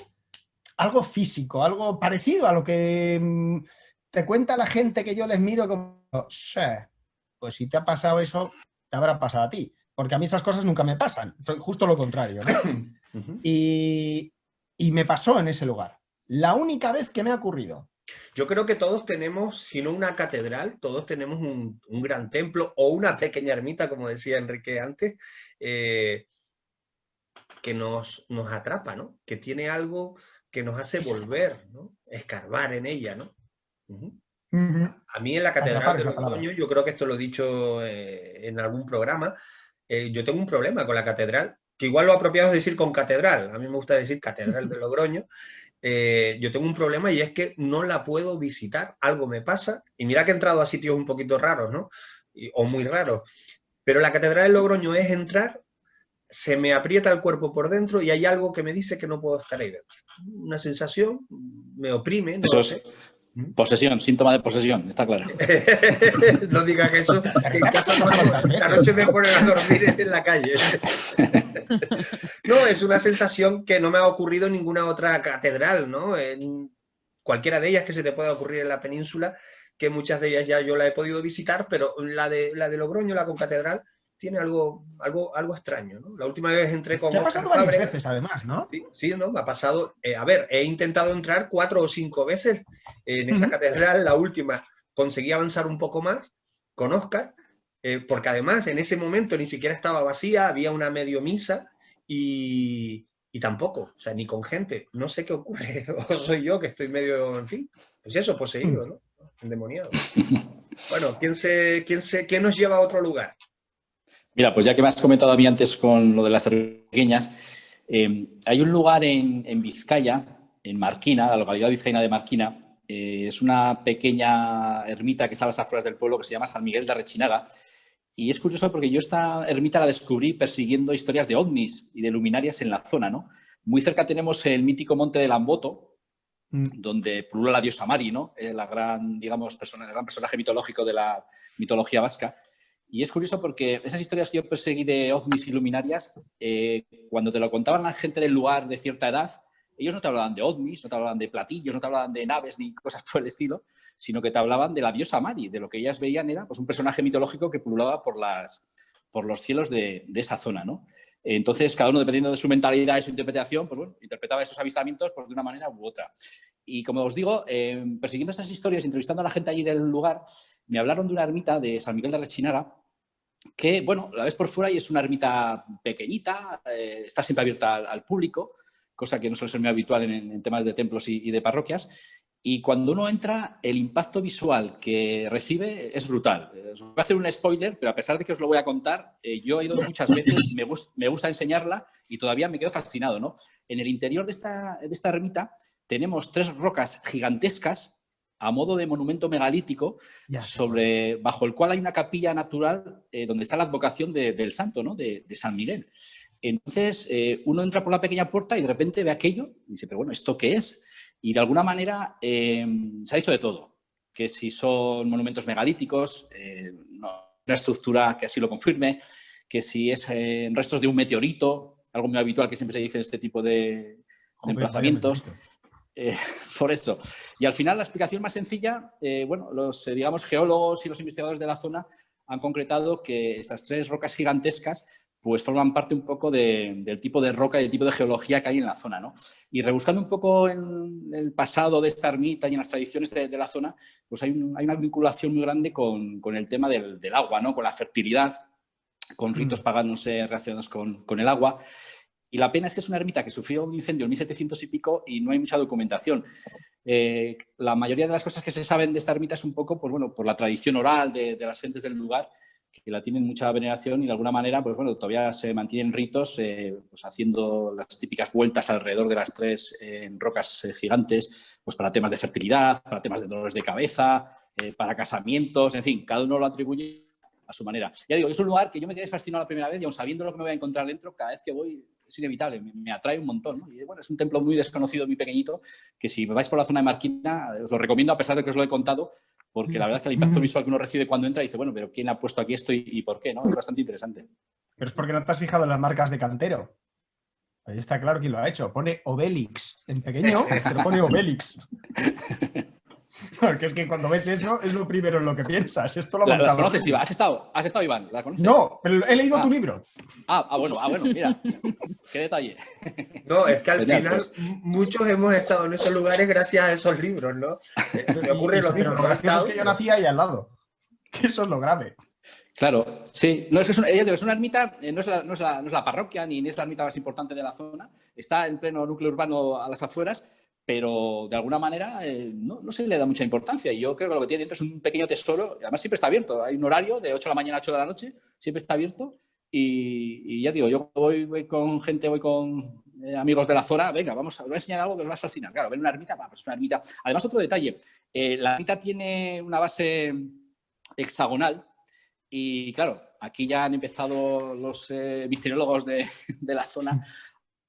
físico, algo parecido a lo que te cuenta la gente que yo les miro como, pues si te ha pasado eso, te habrá pasado a ti. Porque a mí esas cosas nunca me pasan, justo lo contrario, ¿no? Y me pasó en ese lugar. La única vez que me ha ocurrido. Yo creo que todos tenemos, si no una catedral, todos tenemos un gran templo o una pequeña ermita, como decía Enrique antes, que nos atrapa, ¿no? Que tiene algo que nos hace volver, ¿no? Escarbar en ella, ¿no? A mí en la Catedral de Logroño, yo creo que esto lo he dicho en algún programa, yo tengo un problema con la catedral, que igual lo apropiado es decir con catedral, a mí me gusta decir Catedral de Logroño. Yo tengo un problema y es que no la puedo visitar, algo me pasa, y mira que he entrado a sitios un poquito raros, ¿no? O muy raros, pero la Catedral de Logroño es entrar, se me aprieta el cuerpo por dentro y hay algo que me dice que no puedo estar ahí dentro. Una sensación, me oprime, no lo sé. Posesión, síntoma de posesión, está claro. No digas eso, que en casa la noche me ponen a dormir en la calle. No, es una sensación que no me ha ocurrido en ninguna otra catedral, ¿no? cualquiera de ellas que se te pueda ocurrir en la península, que muchas de ellas ya yo la he podido visitar, pero la de Logroño, la concatedral, tiene algo extraño, ¿no? La última vez entré con... Te ha pasado varias veces, además, ¿no? Sí, ¿no? Me ha pasado... a ver, he intentado entrar 4 o 5 veces en esa catedral. La última conseguí avanzar un poco más con Óscar, porque además en ese momento ni siquiera estaba vacía, había una medio misa y tampoco, o sea, ni con gente. No sé qué ocurre, o soy yo que estoy medio, en fin, pues eso, poseído, ¿no? Endemoniado. Bueno, ¿quién nos lleva a otro lugar? Mira, pues ya que me has comentado a mí antes con lo de las ergueñas, hay un lugar en Vizcaya, en Marquina, la localidad vizcaína de Marquina, es una pequeña ermita que está a las afueras del pueblo que se llama San Miguel de Rechinaga. Y es curioso porque yo esta ermita la descubrí persiguiendo historias de ovnis y de luminarias en la zona, ¿no? Muy cerca tenemos el mítico Monte del Amboto, donde pulula la diosa Mari, ¿no? El gran personaje mitológico de la mitología vasca. Y es curioso porque esas historias que yo perseguí de ovnis y luminarias, cuando te lo contaban la gente del lugar de cierta edad, ellos no te hablaban de ovnis, no te hablaban de platillos, no te hablaban de naves ni cosas por el estilo, sino que te hablaban de la diosa Mari, de lo que ellas veían era pues, un personaje mitológico que pululaba por los cielos de esa zona, ¿no? Entonces, cada uno, dependiendo de su mentalidad y su interpretación, pues bueno, interpretaba esos avistamientos pues, de una manera u otra. Y como os digo, persiguiendo esas historias, entrevistando a la gente allí del lugar, me hablaron de una ermita de San Miguel de Rechinaga, que, bueno, la ves por fuera y es una ermita pequeñita, está siempre abierta al público, cosa que no suele ser muy habitual en temas de templos y de parroquias. Y cuando uno entra, el impacto visual que recibe es brutal. Os voy a hacer un spoiler, pero a pesar de que os lo voy a contar, yo he ido muchas veces, me gusta enseñarla y todavía me quedo fascinado, ¿no? En el interior de esta ermita tenemos 3 rocas gigantescas a modo de monumento megalítico, bajo el cual hay una capilla natural donde está la advocación del santo, ¿no? de San Miguel. Entonces, uno entra por la pequeña puerta y de repente ve aquello y dice, pero bueno, ¿esto qué es? Y de alguna manera se ha dicho de todo, que si son monumentos megalíticos, una estructura que así lo confirme, que si es restos de un meteorito, algo muy habitual que siempre se dice en este tipo de emplazamientos. Por eso. Y al final la explicación más sencilla, bueno, los digamos, geólogos y los investigadores de la zona han concretado que estas 3 rocas gigantescas pues forman parte un poco del tipo de roca y del tipo de geología que hay en la zona, ¿no? Y rebuscando un poco en el pasado de esta ermita y en las tradiciones de la zona, pues hay una vinculación muy grande con el tema del agua, ¿no? Con la fertilidad, con ritos paganos relacionados con el agua. Y la pena es que es una ermita que sufrió un incendio en 1700 y pico y no hay mucha documentación. La mayoría de las cosas que se saben de esta ermita es un poco, pues bueno, por la tradición oral de las gentes del lugar, que la tienen mucha veneración y de alguna manera, pues bueno, todavía se mantienen ritos, pues haciendo las típicas vueltas alrededor de las 3 rocas gigantes, pues para temas de fertilidad, para temas de dolores de cabeza, para casamientos, en fin, cada uno lo atribuye a su manera. Ya digo, es un lugar que yo me quedé fascinado la primera vez y aún sabiendo lo que me voy a encontrar dentro, cada vez que voy es inevitable, me atrae un montón, ¿no? Y bueno, es un templo muy desconocido, muy pequeñito, que si vais por la zona de Marquina, os lo recomiendo a pesar de que os lo he contado, porque la verdad es que el impacto visual que uno recibe cuando entra dice, bueno, pero ¿quién ha puesto aquí esto y por qué? ¿No? Es bastante interesante. Pero es porque no te has fijado en las marcas de cantero. Ahí está claro quién lo ha hecho. Pone Obelix en pequeño, pero pone Obelix. Porque es que cuando ves eso es lo primero en lo que piensas. Esto lo ¿Las conoces, Iván? ¿Has estado, Iván? ¿La conoces? No, pero he leído tu libro. Bueno, mira. Qué detalle. No, es que al Genial, final pues. muchos hemos estado en esos lugares gracias a esos libros, ¿no? Me ocurre lo mismo. Pero lo gracioso es que yo nací ahí al lado. Que eso es lo grave. Claro, sí. No, es una ermita, no es la parroquia ni es la ermita más importante de la zona. Está en pleno núcleo urbano a las afueras, pero de alguna manera no se le da mucha importancia. Y yo creo que lo que tiene dentro es un pequeño tesoro. Además, siempre está abierto. Hay un horario de 8 de la mañana a 8 de la noche. Siempre está abierto. Y ya digo, yo voy con gente, voy con amigos de la zona. Venga, os voy a enseñar algo que os va a fascinar. Claro, ven una ermita, pues es una ermita. Además, otro detalle. La ermita tiene una base hexagonal. Y claro, aquí ya han empezado los misteriólogos de la zona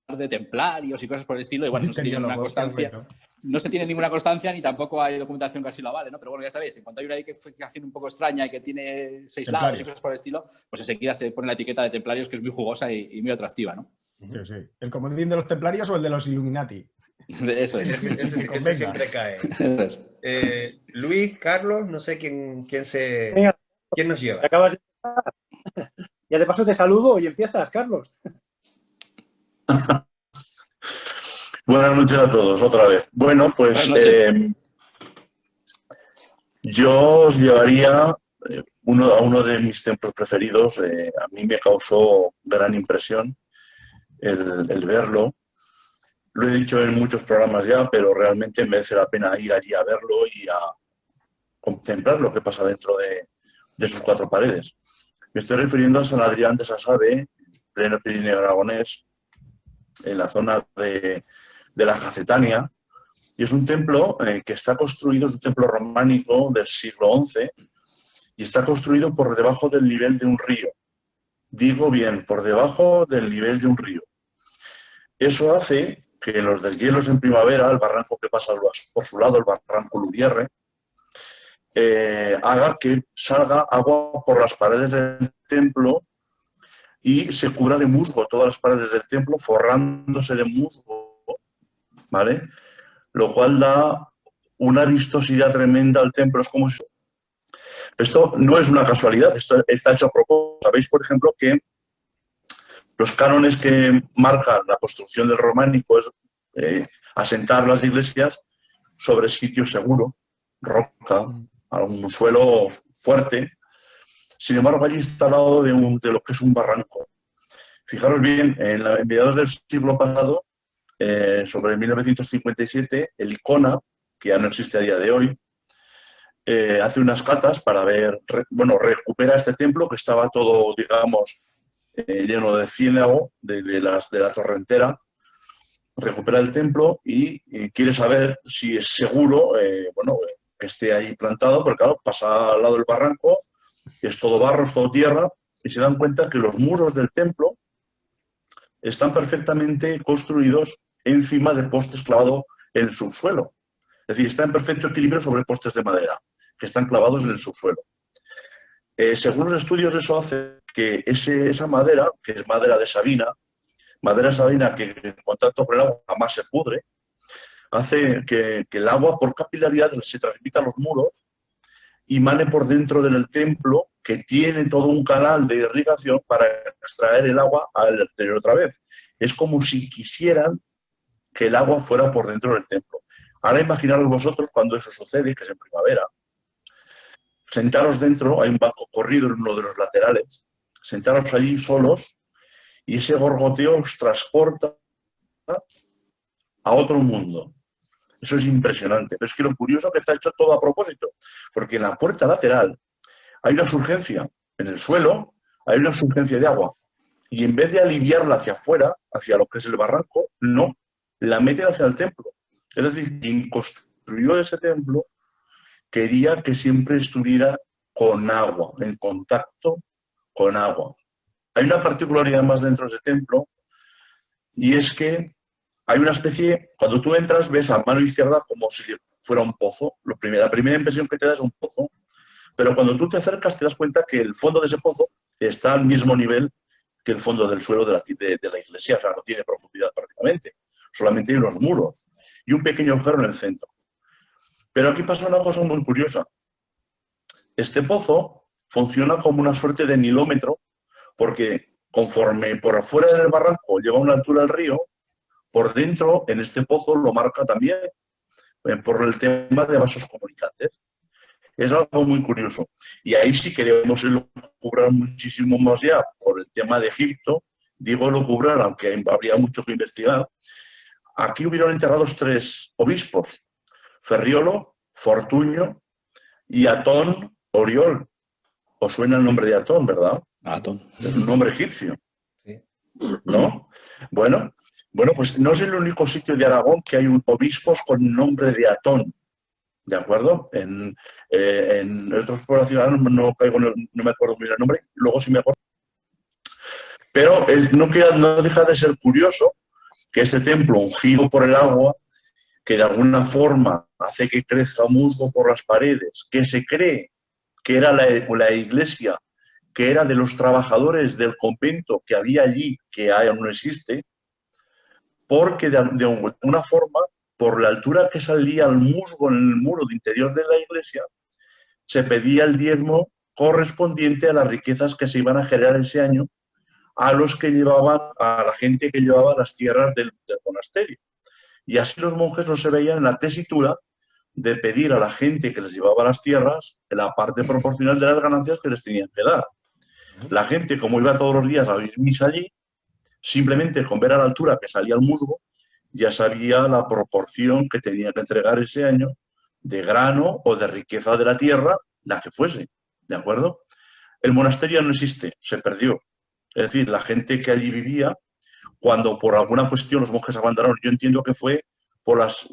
de templarios y cosas por el estilo, y bueno, no se tiene ninguna constancia. No se tiene ninguna constancia ni tampoco hay documentación que así lo avale, ¿no? Pero bueno, ya sabéis, en cuanto hay una edificación un poco extraña y que tiene 6 lados y cosas por el estilo, pues enseguida se pone la etiqueta de templarios, que es muy jugosa y muy atractiva, ¿no? Sí, sí. ¿El comodín de los templarios o el de los Illuminati? Eso es. Ese siempre cae. Luis, Carlos, no sé quién nos lleva. Acabas de... Ya de paso te saludo y empiezas, Carlos. Buenas noches a todos, otra vez. Bueno, pues yo os llevaría a uno de mis templos preferidos. A mí me causó gran impresión el verlo. Lo he dicho en muchos programas ya, pero realmente merece la pena ir allí a verlo y a contemplar lo que pasa dentro de sus cuatro paredes. Me estoy refiriendo a San Adrián de Sasabe, pleno Pirineo aragonés, en la zona de la Jacetania, y es un templo que está construido, es un templo románico del siglo XI, y está construido por debajo del nivel de un río. Digo bien, por debajo del nivel de un río. Eso hace que los deshielos en primavera, el barranco que pasa por su lado, el barranco Lubierre, haga que salga agua por las paredes del templo y se cubra de musgo todas las paredes del templo, forrándose de musgo, ¿vale? Lo cual da una vistosidad tremenda al templo. Es como si... Esto no es una casualidad, esto está hecho a propósito. Sabéis, por ejemplo, que los cánones que marcan la construcción del románico es asentar las iglesias sobre sitio seguro, roca, algún suelo fuerte. Sin embargo, allí está al lado de lo que es un barranco. Fijaros bien, en mediados del siglo pasado, sobre 1957, el Icona, que ya no existe a día de hoy, hace unas catas para ver, recupera este templo que estaba todo, digamos, lleno de ciénago de la torrentera, recupera el templo y quiere saber si es seguro que esté ahí plantado, porque claro, pasa al lado del barranco, es todo barro, es todo tierra, y se dan cuenta que los muros del templo están perfectamente construidos encima de postes clavados en el subsuelo. Es decir, está en perfecto equilibrio sobre postes de madera, que están clavados en el subsuelo. Según los estudios, eso hace que esa madera, que es madera sabina que en contacto con el agua jamás se pudre, hace que el agua por capilaridad se transmita a los muros y mane por dentro del templo, que tiene todo un canal de irrigación para extraer el agua al exterior otra vez. Es como si quisieran que el agua fuera por dentro del templo. Ahora imaginaros vosotros cuando eso sucede, que es en primavera. Sentaros dentro, hay un banco corrido en uno de los laterales, sentaros allí solos y ese gorgoteo os transporta a otro mundo. Eso es impresionante. Pero es que lo curioso es que está hecho todo a propósito, porque en la puerta lateral hay una surgencia, en el suelo hay una surgencia de agua, y en vez de aliviarla hacia afuera, hacia lo que es el barranco, no, la meten hacia el templo. Es decir, quien construyó ese templo quería que siempre estuviera con agua, en contacto con agua. Hay una particularidad más dentro de ese templo, y es que hay una especie, cuando tú entras ves a mano izquierda como si fuera un pozo. La primera impresión que te da es un pozo. Pero cuando tú te acercas te das cuenta que el fondo de ese pozo está al mismo nivel que el fondo del suelo de la iglesia. O sea, no tiene profundidad prácticamente. Solamente hay unos muros y un pequeño agujero en el centro. Pero aquí pasa una cosa muy curiosa. Este pozo funciona como una suerte de nilómetro, porque conforme por afuera del barranco llega a una altura del río, por dentro, en este pozo, lo marca también por el tema de vasos comunicantes. Es algo muy curioso. Y ahí sí queremos lucubrar muchísimo más ya por el tema de Egipto. Digo lucubrar, aunque habría mucho que investigar. Aquí hubieron enterrados 3 obispos: Ferriolo, Fortunio y Atón Oriol. ¿Os suena el nombre de Atón, verdad? Atón. Es un nombre egipcio. ¿No? Bueno, pues no es el único sitio de Aragón que hay obispos con nombre de Atón, ¿de acuerdo? En otros poblaciones no me acuerdo bien el nombre, luego sí me acuerdo. Pero no deja de ser curioso que este templo, ungido por el agua, que de alguna forma hace que crezca musgo por las paredes, que se cree que era la iglesia, que era de los trabajadores del convento que había allí, que ahora no existe, porque de alguna forma, por la altura que salía el musgo en el muro de interior de la iglesia, se pedía el diezmo correspondiente a las riquezas que se iban a generar ese año a los que llevaban, a la gente que llevaba las tierras del monasterio. Y así los monjes no se veían en la tesitura de pedir a la gente que les llevaba las tierras la parte proporcional de las ganancias que les tenían que dar. La gente, como iba todos los días a oír misa allí, simplemente con ver a la altura que salía el musgo, ya sabía la proporción que tenía que entregar ese año de grano o de riqueza de la tierra, la que fuese, ¿de acuerdo? El monasterio no existe, se perdió. Es decir, la gente que allí vivía, cuando por alguna cuestión los monjes abandonaron, yo entiendo que fue por las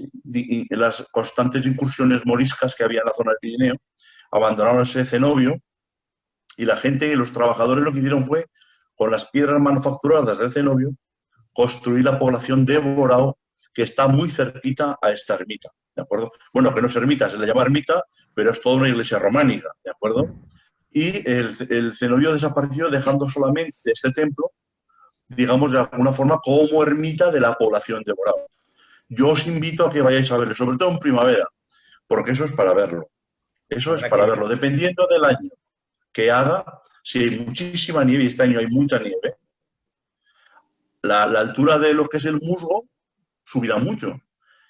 constantes incursiones moriscas que había en la zona del Pirineo, abandonaron ese cenobio y la gente, los trabajadores lo que hicieron fue, con las piedras manufacturadas del cenobio, construir la población de Borao, que está muy cerquita a esta ermita, ¿de acuerdo? Bueno, que no es ermita, se le llama ermita, pero es toda una iglesia románica, ¿de acuerdo? Y el cenobio desapareció dejando solamente este templo, digamos, de alguna forma, como ermita de la población de Borao. Yo os invito a que vayáis a verlo, sobre todo en primavera, porque eso es para verlo. Eso es para verlo. Dependiendo del año que haga, si hay muchísima nieve, y este año hay mucha nieve, la altura de lo que es el musgo subirá mucho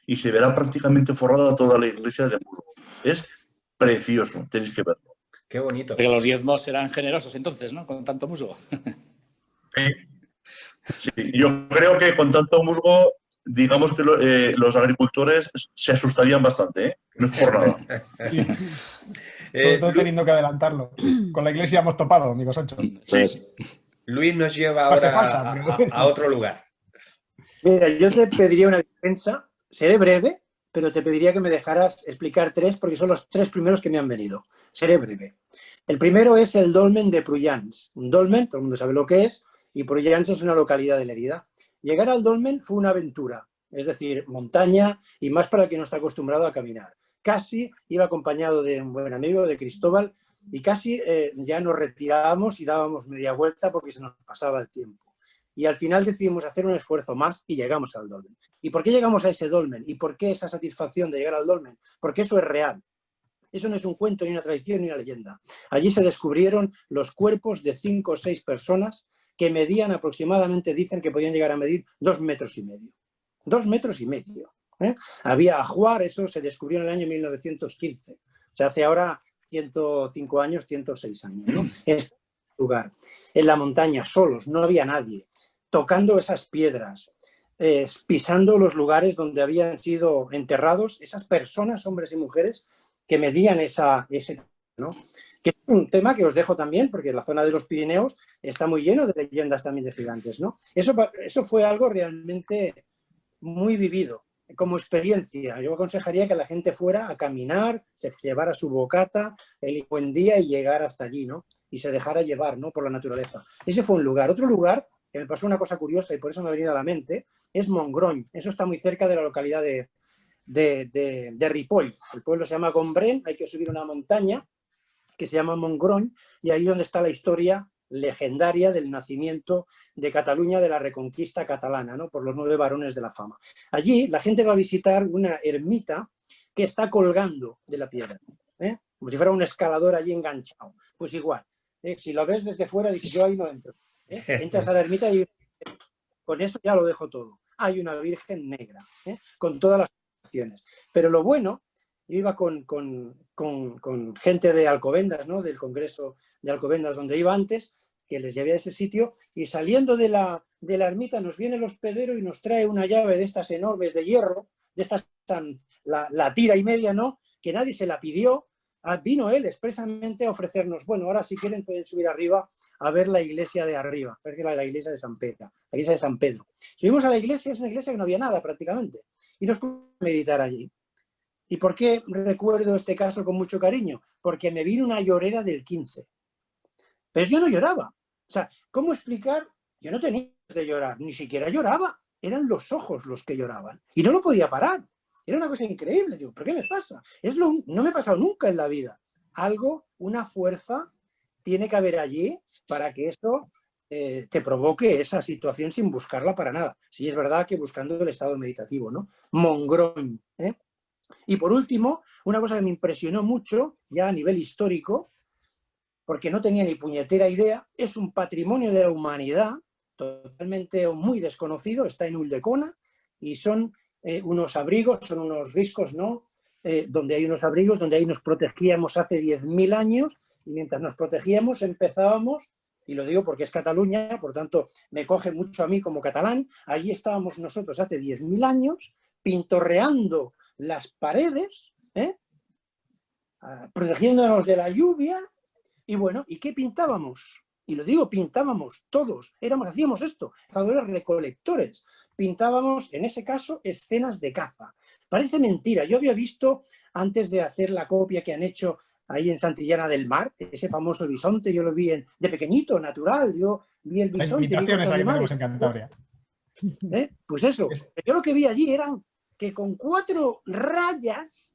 y se verá prácticamente forrada toda la iglesia de musgo. Es precioso, tenéis que verlo. Qué bonito. Porque los diezmos serán generosos entonces, ¿no? Con tanto musgo. Sí, yo creo que con tanto musgo, digamos que los agricultores se asustarían bastante, ¿eh? No es por nada. Todo teniendo que adelantarlo. Con la iglesia hemos topado, amigo Sancho. Sí. Luis nos lleva ahora a otro lugar. Mira, yo te pediría una dispensa, seré breve, pero te pediría que me dejaras explicar tres, porque son los tres primeros que me han venido. Seré breve. El primero es el dolmen de Prullans. Un dolmen, todo el mundo sabe lo que es, y Prullans es una localidad de Lérida. Llegar al dolmen fue una aventura, es decir, montaña, y más para el que no está acostumbrado a caminar. Casi iba acompañado de un buen amigo, de Cristóbal, y casi ya nos retirábamos y dábamos media vuelta porque se nos pasaba el tiempo. Y al final decidimos hacer un esfuerzo más y llegamos al dolmen. ¿Y por qué llegamos a ese dolmen? ¿Y por qué esa satisfacción de llegar al dolmen? Porque eso es real. Eso no es un cuento, ni una tradición, ni una leyenda. Allí se descubrieron los cuerpos de 5 o 6 personas que medían aproximadamente, dicen que podían llegar a medir 2,5 metros. 2,5 metros. Había ajuar, eso se descubrió en el año 1915. Se hace ahora 105 años, 106 años, ¿no? Este lugar, en la montaña, solos, no había nadie, tocando esas piedras, pisando los lugares donde habían sido enterrados esas personas, hombres y mujeres, que medían ese, ¿no? Que es un tema que os dejo también, porque la zona de los Pirineos está muy lleno de leyendas también de gigantes, ¿no? Eso fue algo realmente muy vivido, como experiencia. Yo aconsejaría que la gente fuera a caminar, se llevara su bocata, el buen día y llegara hasta allí, ¿no? Y se dejara llevar, ¿no? Por la naturaleza. Ese fue un lugar. Otro lugar, que me pasó una cosa curiosa y por eso me ha venido a la mente, es Montgroñ. Eso está muy cerca de la localidad de Ripoll. El pueblo se llama Gombrèn, hay que subir una montaña que se llama Montgroñ, y ahí es donde está la historia legendaria del nacimiento de Cataluña, de la reconquista catalana, ¿no? Por los 9 varones de la fama. Allí la gente va a visitar una ermita que está colgando de la piedra, como si fuera un escalador allí enganchado. Pues igual, si lo ves desde fuera, dices, yo ahí no entro. Entras a la ermita y con eso ya lo dejo todo. Hay una Virgen negra, con todas las opciones. Pero lo bueno, yo iba con gente de Alcobendas, ¿no? Del Congreso de Alcobendas, donde iba antes, que les llevé a ese sitio, y saliendo de la ermita nos viene el hospedero y nos trae una llave de estas enormes de hierro, de estas la tira y media, ¿no? Que nadie se la pidió. Vino él expresamente a ofrecernos, bueno, ahora si quieren pueden subir arriba a ver la iglesia de arriba, la iglesia de San Pedro, la iglesia de San Pedro. Subimos a la iglesia, es una iglesia que no había nada prácticamente, y nos pusimos a meditar allí. ¿Y por qué recuerdo este caso con mucho cariño? Porque me vino una llorera del 15. Pero yo no lloraba. O sea, ¿cómo explicar? Yo no tenía de llorar, ni siquiera lloraba. Eran los ojos los que lloraban. Y no lo podía parar. Era una cosa increíble. Digo, ¿por qué me pasa? No me ha pasado nunca en la vida. Algo, una fuerza, tiene que haber allí para que esto te provoque esa situación sin buscarla para nada. Sí es verdad que buscando el estado meditativo, ¿no? Mongroñ, ¿eh? Y por último, una cosa que me impresionó mucho, ya a nivel histórico, porque no tenía ni puñetera idea, es un patrimonio de la humanidad totalmente muy desconocido, está en Ulldecona, y son unos abrigos, son unos riscos, ¿no? Donde hay unos abrigos, donde ahí nos protegíamos hace 10.000 años, y mientras nos protegíamos empezábamos, y lo digo porque es Cataluña, por tanto me coge mucho a mí como catalán, allí estábamos nosotros hace 10.000 años pintorreando las paredes, protegiéndonos de la lluvia, y bueno, ¿y qué pintábamos? Y lo digo, pintábamos todos, hacíamos esto, cazadores recolectores, pintábamos, en ese caso, escenas de caza. Parece mentira, yo había visto, antes de hacer la copia que han hecho ahí en Santillana del Mar, ese famoso bisonte, yo lo vi de pequeñito, natural, yo vi el bisonte. Las imitaciones ahí tenemos en Cantabria. Pues eso, yo lo que vi allí eran que con 4 rayas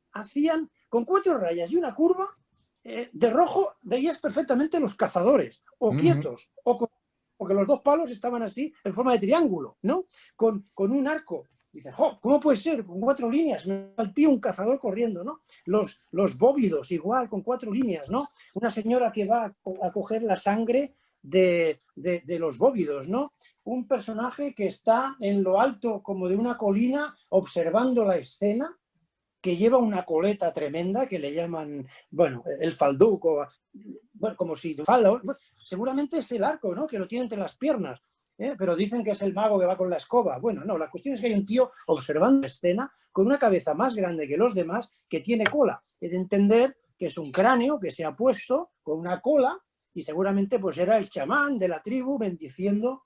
con 4 rayas y una curva, de rojo veías perfectamente los cazadores, o quietos, o que los 2 palos estaban así en forma de triángulo, ¿no? Con un arco. Dices, ¡jo! ¿Cómo puede ser? Con 4 líneas, al tío un cazador corriendo, ¿no? Los bóvidos igual, con 4 líneas, ¿no? Una señora que va a coger la sangre de los bóvidos, ¿no? Un personaje que está en lo alto como de una colina observando la escena, que lleva una coleta tremenda que le llaman, bueno, el falduco, bueno, como si falda, bueno, seguramente es el arco, ¿no? Que lo tiene entre las piernas, pero dicen que es el mago que va con la escoba. Bueno, no, la cuestión es que hay un tío observando la escena con una cabeza más grande que los demás que tiene cola. He de entender que es un cráneo que se ha puesto con una cola y seguramente pues era el chamán de la tribu bendiciendo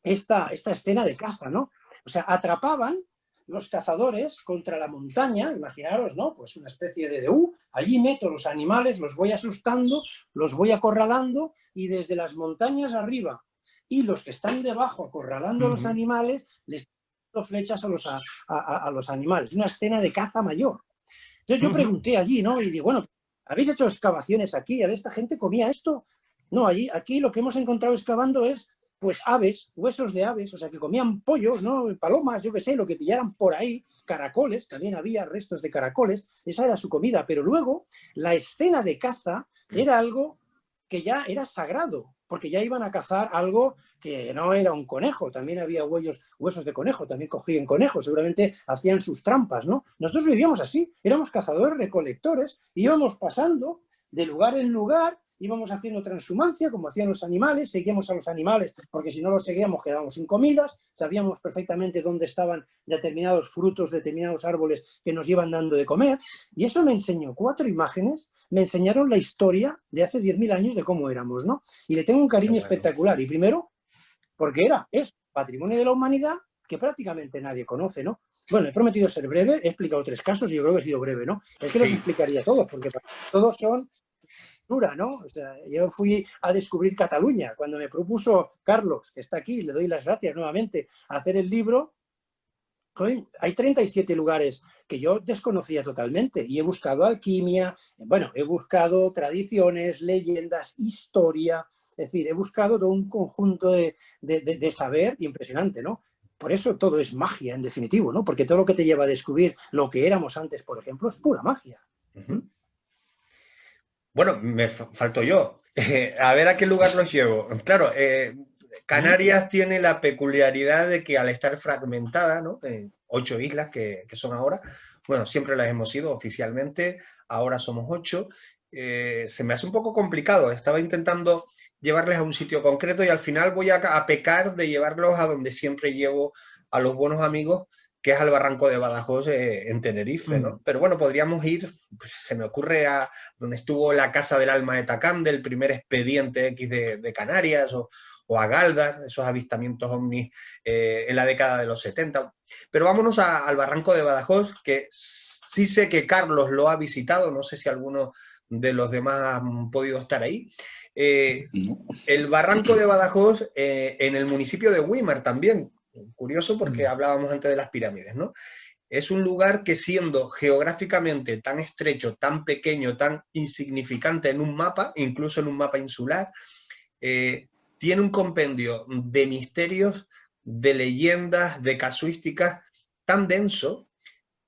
esta escena de caza, ¿no? O sea, atrapaban los cazadores contra la montaña, imaginaros, ¿no? Pues una especie de allí meto los animales, los voy asustando, los voy acorralando y desde las montañas arriba y los que están debajo acorralando a los animales, les tiro flechas a los animales. Una escena de caza mayor. Entonces yo pregunté allí, ¿no? Y digo, bueno, ¿habéis hecho excavaciones aquí? A ver, ¿esta gente comía esto? No, aquí lo que hemos encontrado excavando es pues aves, huesos de aves, o sea, que comían pollos, ¿no? Palomas, yo qué sé, lo que pillaran por ahí, caracoles, también había restos de caracoles, esa era su comida, pero luego la escena de caza era algo que ya era sagrado, porque ya iban a cazar algo que no era un conejo, también había huesos de conejo, también cogían conejos, seguramente hacían sus trampas, ¿no? Nosotros vivíamos así, éramos cazadores, recolectores, íbamos pasando de lugar en lugar, íbamos haciendo transhumancia, como hacían los animales, seguíamos a los animales, porque si no los seguíamos quedábamos sin comidas, sabíamos perfectamente dónde estaban determinados frutos, determinados árboles que nos iban dando de comer, y eso me enseñó 4 imágenes, me enseñaron la historia de hace 10.000 años de cómo éramos, ¿no? Y le tengo un cariño espectacular, y primero, porque es patrimonio de la humanidad que prácticamente nadie conoce, ¿no? Bueno, he prometido ser breve, he explicado 3 casos y yo creo que he sido breve, ¿no? Es que los explicaría todos, porque todos son ¿no? O sea, yo fui a descubrir Cataluña. Cuando me propuso Carlos, que está aquí, le doy las gracias nuevamente, a hacer el libro, joder, hay 37 lugares que yo desconocía totalmente y he buscado alquimia, bueno, he buscado tradiciones, leyendas, historia, es decir, he buscado todo un conjunto de saber impresionante, ¿no? Por eso todo es magia, en definitivo, ¿no? Porque todo lo que te lleva a descubrir lo que éramos antes, por ejemplo, es pura magia. Bueno, me falto yo. A ver a qué lugar los llevo. Claro, Canarias tiene la peculiaridad de que al estar fragmentada, ¿no? 8 islas que son ahora, bueno, siempre las hemos sido oficialmente, ahora somos 8. Se me hace un poco complicado. Estaba intentando llevarles a un sitio concreto y al final voy a pecar de llevarlos a donde siempre llevo a los buenos amigos, que es al Barranco de Badajoz en Tenerife, ¿no? Pero bueno, podríamos ir, pues, se me ocurre a donde estuvo la Casa del Alma de Tacán, del primer expediente X de Canarias, o a Galdar, esos avistamientos ovnis en la década de los 70. Pero vámonos al Barranco de Badajoz, que sí sé que Carlos lo ha visitado, no sé si alguno de los demás han podido estar ahí. El Barranco de Badajoz en el municipio de Güímar también. Curioso porque hablábamos antes de las pirámides, ¿no? Es un lugar que siendo geográficamente tan estrecho, tan pequeño, tan insignificante en un mapa, incluso en un mapa insular, tiene un compendio de misterios, de leyendas, de casuísticas tan denso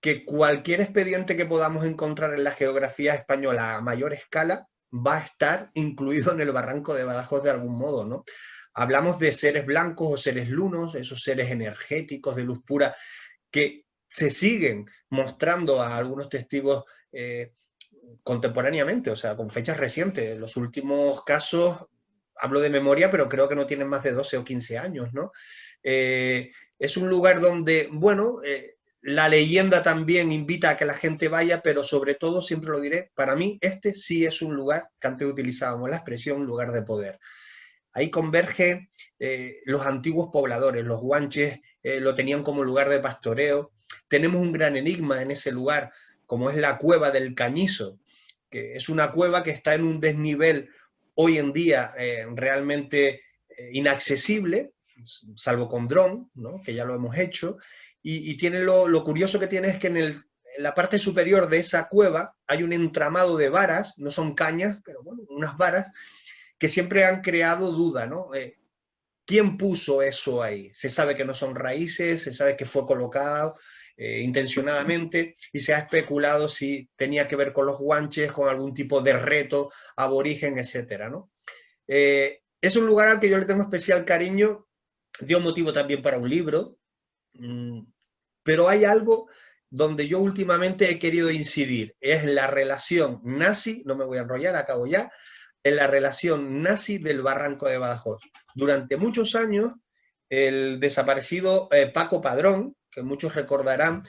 que cualquier expediente que podamos encontrar en la geografía española a mayor escala va a estar incluido en el Barranco de Badajoz de algún modo, ¿no? Hablamos de seres blancos o seres lunos, esos seres energéticos de luz pura que se siguen mostrando a algunos testigos contemporáneamente, o sea, con fechas recientes. Los últimos casos, hablo de memoria, pero creo que no tienen más de 12 o 15 años, ¿no? Es un lugar donde, bueno, la leyenda también invita a que la gente vaya, pero sobre todo, siempre lo diré, para mí este sí es un lugar, que antes utilizábamos la expresión, lugar de poder. Ahí convergen los antiguos pobladores, los guanches lo tenían como lugar de pastoreo. Tenemos un gran enigma en ese lugar, como es la cueva del Cañizo, que es una cueva que está en un desnivel hoy en día realmente inaccesible, salvo con dron, ¿no? Que ya lo hemos hecho, y tiene lo curioso que tiene es que en la parte superior de esa cueva hay un entramado de varas, no son cañas, pero bueno, unas varas, que siempre han creado duda, ¿no? ¿Quién puso eso ahí? Se sabe que no son raíces, se sabe que fue colocado intencionadamente, y se ha especulado si tenía que ver con los guanches, con algún tipo de reto aborigen, etcétera, ¿no? Es un lugar al que yo le tengo especial cariño, dio motivo también para un libro, pero hay algo donde yo últimamente he querido incidir, es la relación nazi, no me voy a enrollar, acabo ya, en la relación nazi del Barranco de Badajoz. Durante muchos años, el desaparecido Paco Padrón, que muchos recordarán,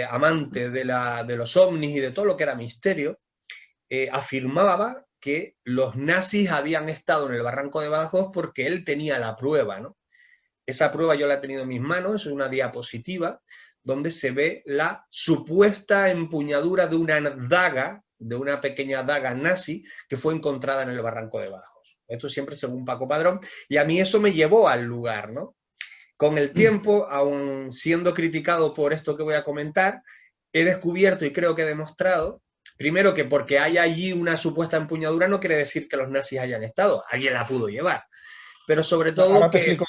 amante de los ovnis y de todo lo que era misterio, afirmaba que los nazis habían estado en el Barranco de Badajoz porque él tenía la prueba, ¿no? Esa prueba yo la he tenido en mis manos, es una diapositiva donde se ve la supuesta empuñadura de una daga, de una pequeña daga nazi que fue encontrada en el Barranco de Badajoz. Esto siempre según Paco Padrón, y a mí eso me llevó al lugar, ¿no? Con el tiempo, aun siendo criticado por esto que voy a comentar, he descubierto y creo que he demostrado, primero, que porque hay allí una supuesta empuñadura no quiere decir que los nazis hayan estado, alguien la pudo llevar, pero sobre todo ahora te explico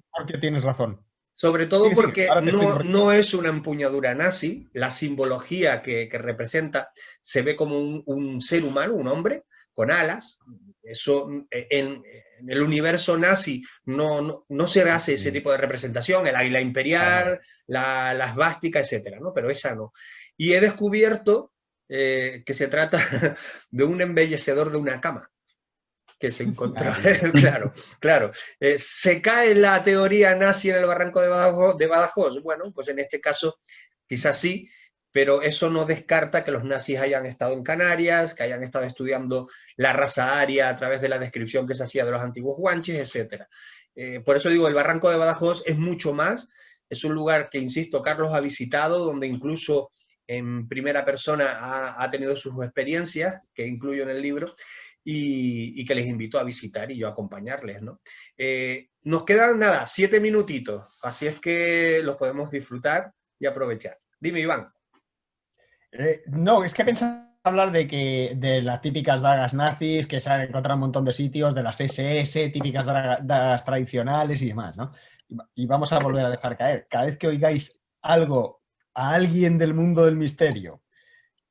por qué tienes razón. Sobre todo sí, porque sí, no es una empuñadura nazi, la simbología que representa se ve como un ser humano, un hombre, con alas. Eso en el universo nazi no se hace ese tipo de representación, el águila imperial, la esvástica, etcétera, ¿no? Pero esa no. Y he descubierto que se trata de un embellecedor de una cama que se encontró. Claro. ¿Se cae la teoría nazi en el Barranco de Badajoz? Bueno, pues en este caso quizás sí, pero eso no descarta que los nazis hayan estado en Canarias, que hayan estado estudiando la raza aria a través de la descripción que se hacía de los antiguos guanches, etc. Por eso digo, el Barranco de Badajoz es mucho más, es un lugar que, insisto, Carlos ha visitado, donde incluso en primera persona ha tenido sus experiencias, que incluyo en el libro, y que les invito a visitar y yo a acompañarles, ¿no? Nos quedan, 7 minutitos, así es que los podemos disfrutar y aprovechar. Dime, Iván. No, es que pensaba hablar de las típicas dagas nazis que se han encontrado en un montón de sitios, de las SS, típicas dagas tradicionales y demás, ¿no? Y vamos a volver a dejar caer. Cada vez que oigáis algo a alguien del mundo del misterio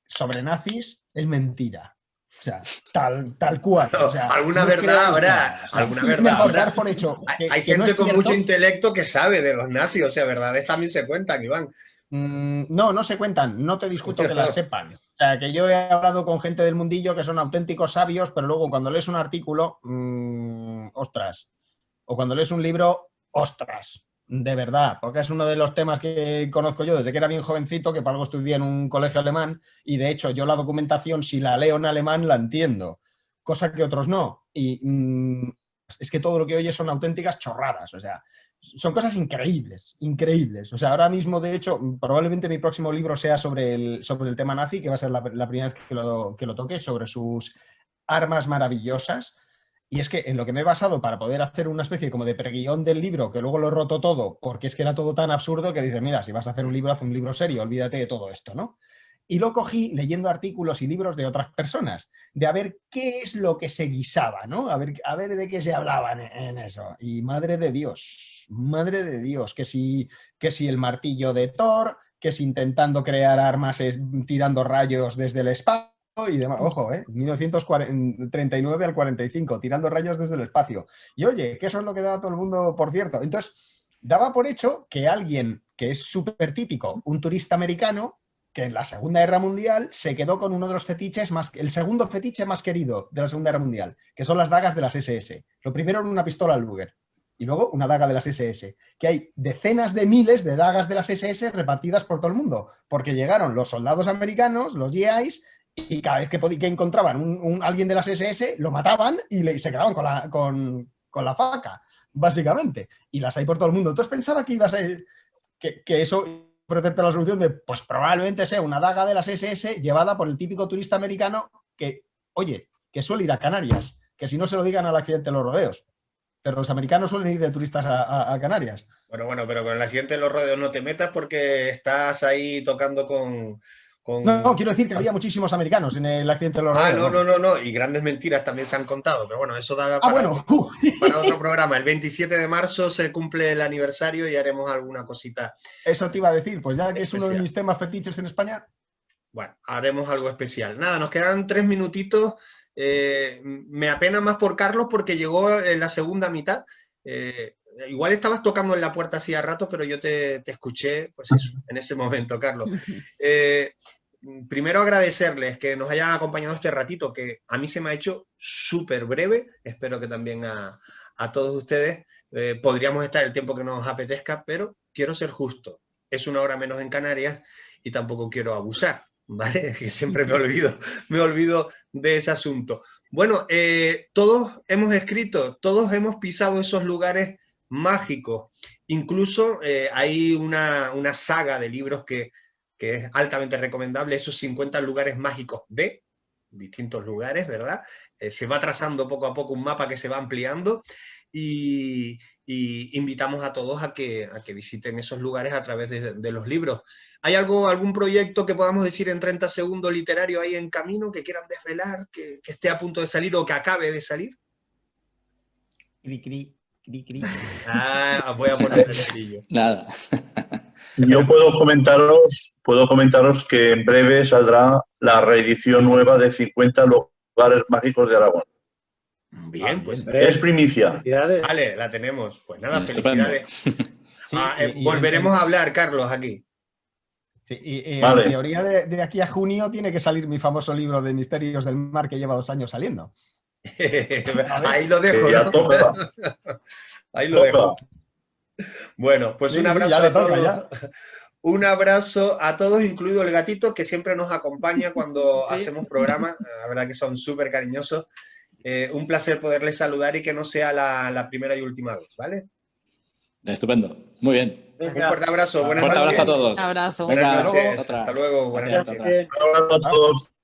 sobre nazis, es mentira. O sea, tal cual. O sea, alguna verdad habrá. Alguna verdad habrá. Por hecho hay gente no con cierto, mucho intelecto que sabe de los nazis, o sea, verdades también se cuentan, Iván. No se cuentan, no te discuto que las sepan. O sea, que yo he hablado con gente del mundillo que son auténticos sabios, pero luego cuando lees un artículo, ostras. O cuando lees un libro, ostras. De verdad, porque es uno de los temas que conozco yo desde que era bien jovencito, que para algo estudié en un colegio alemán, y de hecho yo la documentación, si la leo en alemán, la entiendo, cosa que otros no. Y es que todo lo que oyes son auténticas chorradas, o sea, son cosas increíbles, increíbles. O sea, ahora mismo, de hecho, probablemente mi próximo libro sea sobre el tema nazi, que va a ser la primera vez que lo toque, sobre sus armas maravillosas. Y es que en lo que me he basado para poder hacer una especie como de preguión del libro, que luego lo he roto todo, porque es que era todo tan absurdo que dices, mira, si vas a hacer un libro, haz un libro serio, olvídate de todo esto, ¿no? y lo cogí leyendo artículos y libros de otras personas, de a ver qué es lo que se guisaba, ¿no? A ver de qué se hablaba en eso. Y madre de Dios, que si el martillo de Thor, que si intentando crear armas tirando rayos desde el espacio y demás. Ojo, 1939 al 45, tirando rayos desde el espacio. Y oye, que eso es lo que da todo el mundo, por cierto. Entonces, daba por hecho que alguien que es súper típico, un turista americano, que en la Segunda Guerra Mundial se quedó con uno de los fetiches el segundo fetiche más querido de la Segunda Guerra Mundial, que son las dagas de las SS. Lo primero era una pistola Luger y luego una daga de las SS, que hay decenas de miles de dagas de las SS repartidas por todo el mundo, porque llegaron los soldados americanos, los GIs, y cada vez que encontraban alguien de las SS, lo mataban y se quedaban con la faca, básicamente. Y las hay por todo el mundo. Entonces pensaba que iba a ser que eso pretende la solución de, pues probablemente sea una daga de las SS llevada por el típico turista americano que, oye, que suele ir a Canarias, que si no se lo digan al accidente de los rodeos. Pero los americanos suelen ir de turistas a Canarias. Bueno, pero con el accidente de los rodeos no te metas porque estás ahí tocando con... No, quiero decir que había muchísimos americanos en el accidente de los rodeos. No, y grandes mentiras también se han contado, pero bueno, eso da para otro programa. El 27 de marzo se cumple el aniversario y haremos alguna cosita. Eso te iba a decir, pues ya que es uno de mis temas fetiches en España. Bueno, haremos algo especial. Nada, nos quedan 3 minutitos. Me apena más por Carlos porque llegó en la segunda mitad. Igual estabas tocando en la puerta hacía rato, pero yo te escuché pues eso, en ese momento, Carlos. Primero agradecerles que nos hayan acompañado este ratito, que a mí se me ha hecho súper breve. Espero que también a todos ustedes. Podríamos estar el tiempo que nos apetezca, pero quiero ser justo. Es 1 hora menos en Canarias y tampoco quiero abusar, ¿vale? Que siempre me olvido de ese asunto. Bueno, todos hemos escrito, todos hemos pisado esos lugares mágicos. Incluso hay una saga de libros que es altamente recomendable, esos 50 lugares mágicos de distintos lugares, ¿verdad? Se va trazando poco a poco un mapa que se va ampliando y invitamos a todos a que visiten esos lugares a través de los libros. ¿Hay algún proyecto que podamos decir en 30 segundos literario ahí en camino que quieran desvelar, que esté a punto de salir o que acabe de salir? Cri. Voy a poner el brillo. Nada. Yo puedo comentaros que en breve saldrá la reedición nueva de 50 lugares mágicos de Aragón. Bien, pues es primicia. Vale, la tenemos. Pues nada, felicidades. Volveremos a hablar, Carlos, aquí. Sí, vale. En teoría de aquí a junio tiene que salir mi famoso libro de Misterios del Mar que lleva 2 años saliendo. Ahí lo dejo, ¿no? Ahí lo dejo. Bueno, pues un abrazo a todos. Un abrazo a todos, incluido el gatito, que siempre nos acompaña cuando hacemos programas. La verdad que son súper cariñosos. Un placer poderles saludar y que no sea la primera y última vez, ¿vale? Estupendo. Muy bien. Un fuerte abrazo. Buenas noches. Abrazo a todos. Un abrazo. Buenas noches. Otra. Hasta luego. Buenas noches. Un abrazo a todos.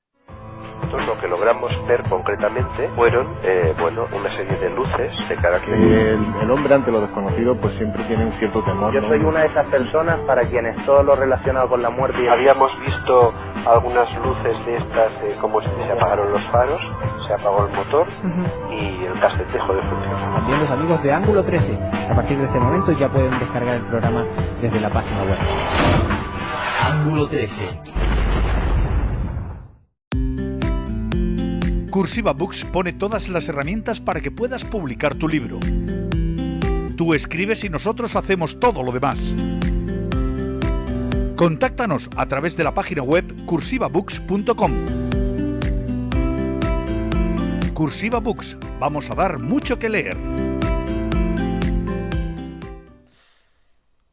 Nosotros lo que logramos ver concretamente fueron, una serie de luces de carácter. El hombre ante lo desconocido pues siempre tiene un cierto temor. Yo soy una de esas personas para quienes todo lo relacionado con la muerte... Habíamos visto algunas luces de estas, como se apagaron los faros, se apagó el motor y el cassette dejó de funcionar. También los amigos de Ángulo 13, a partir de este momento ya pueden descargar el programa desde la página web. Ángulo 13. Cursiva Books pone todas las herramientas para que puedas publicar tu libro. Tú escribes y nosotros hacemos todo lo demás. Contáctanos a través de la página web cursivabooks.com. Cursiva Books, vamos a dar mucho que leer.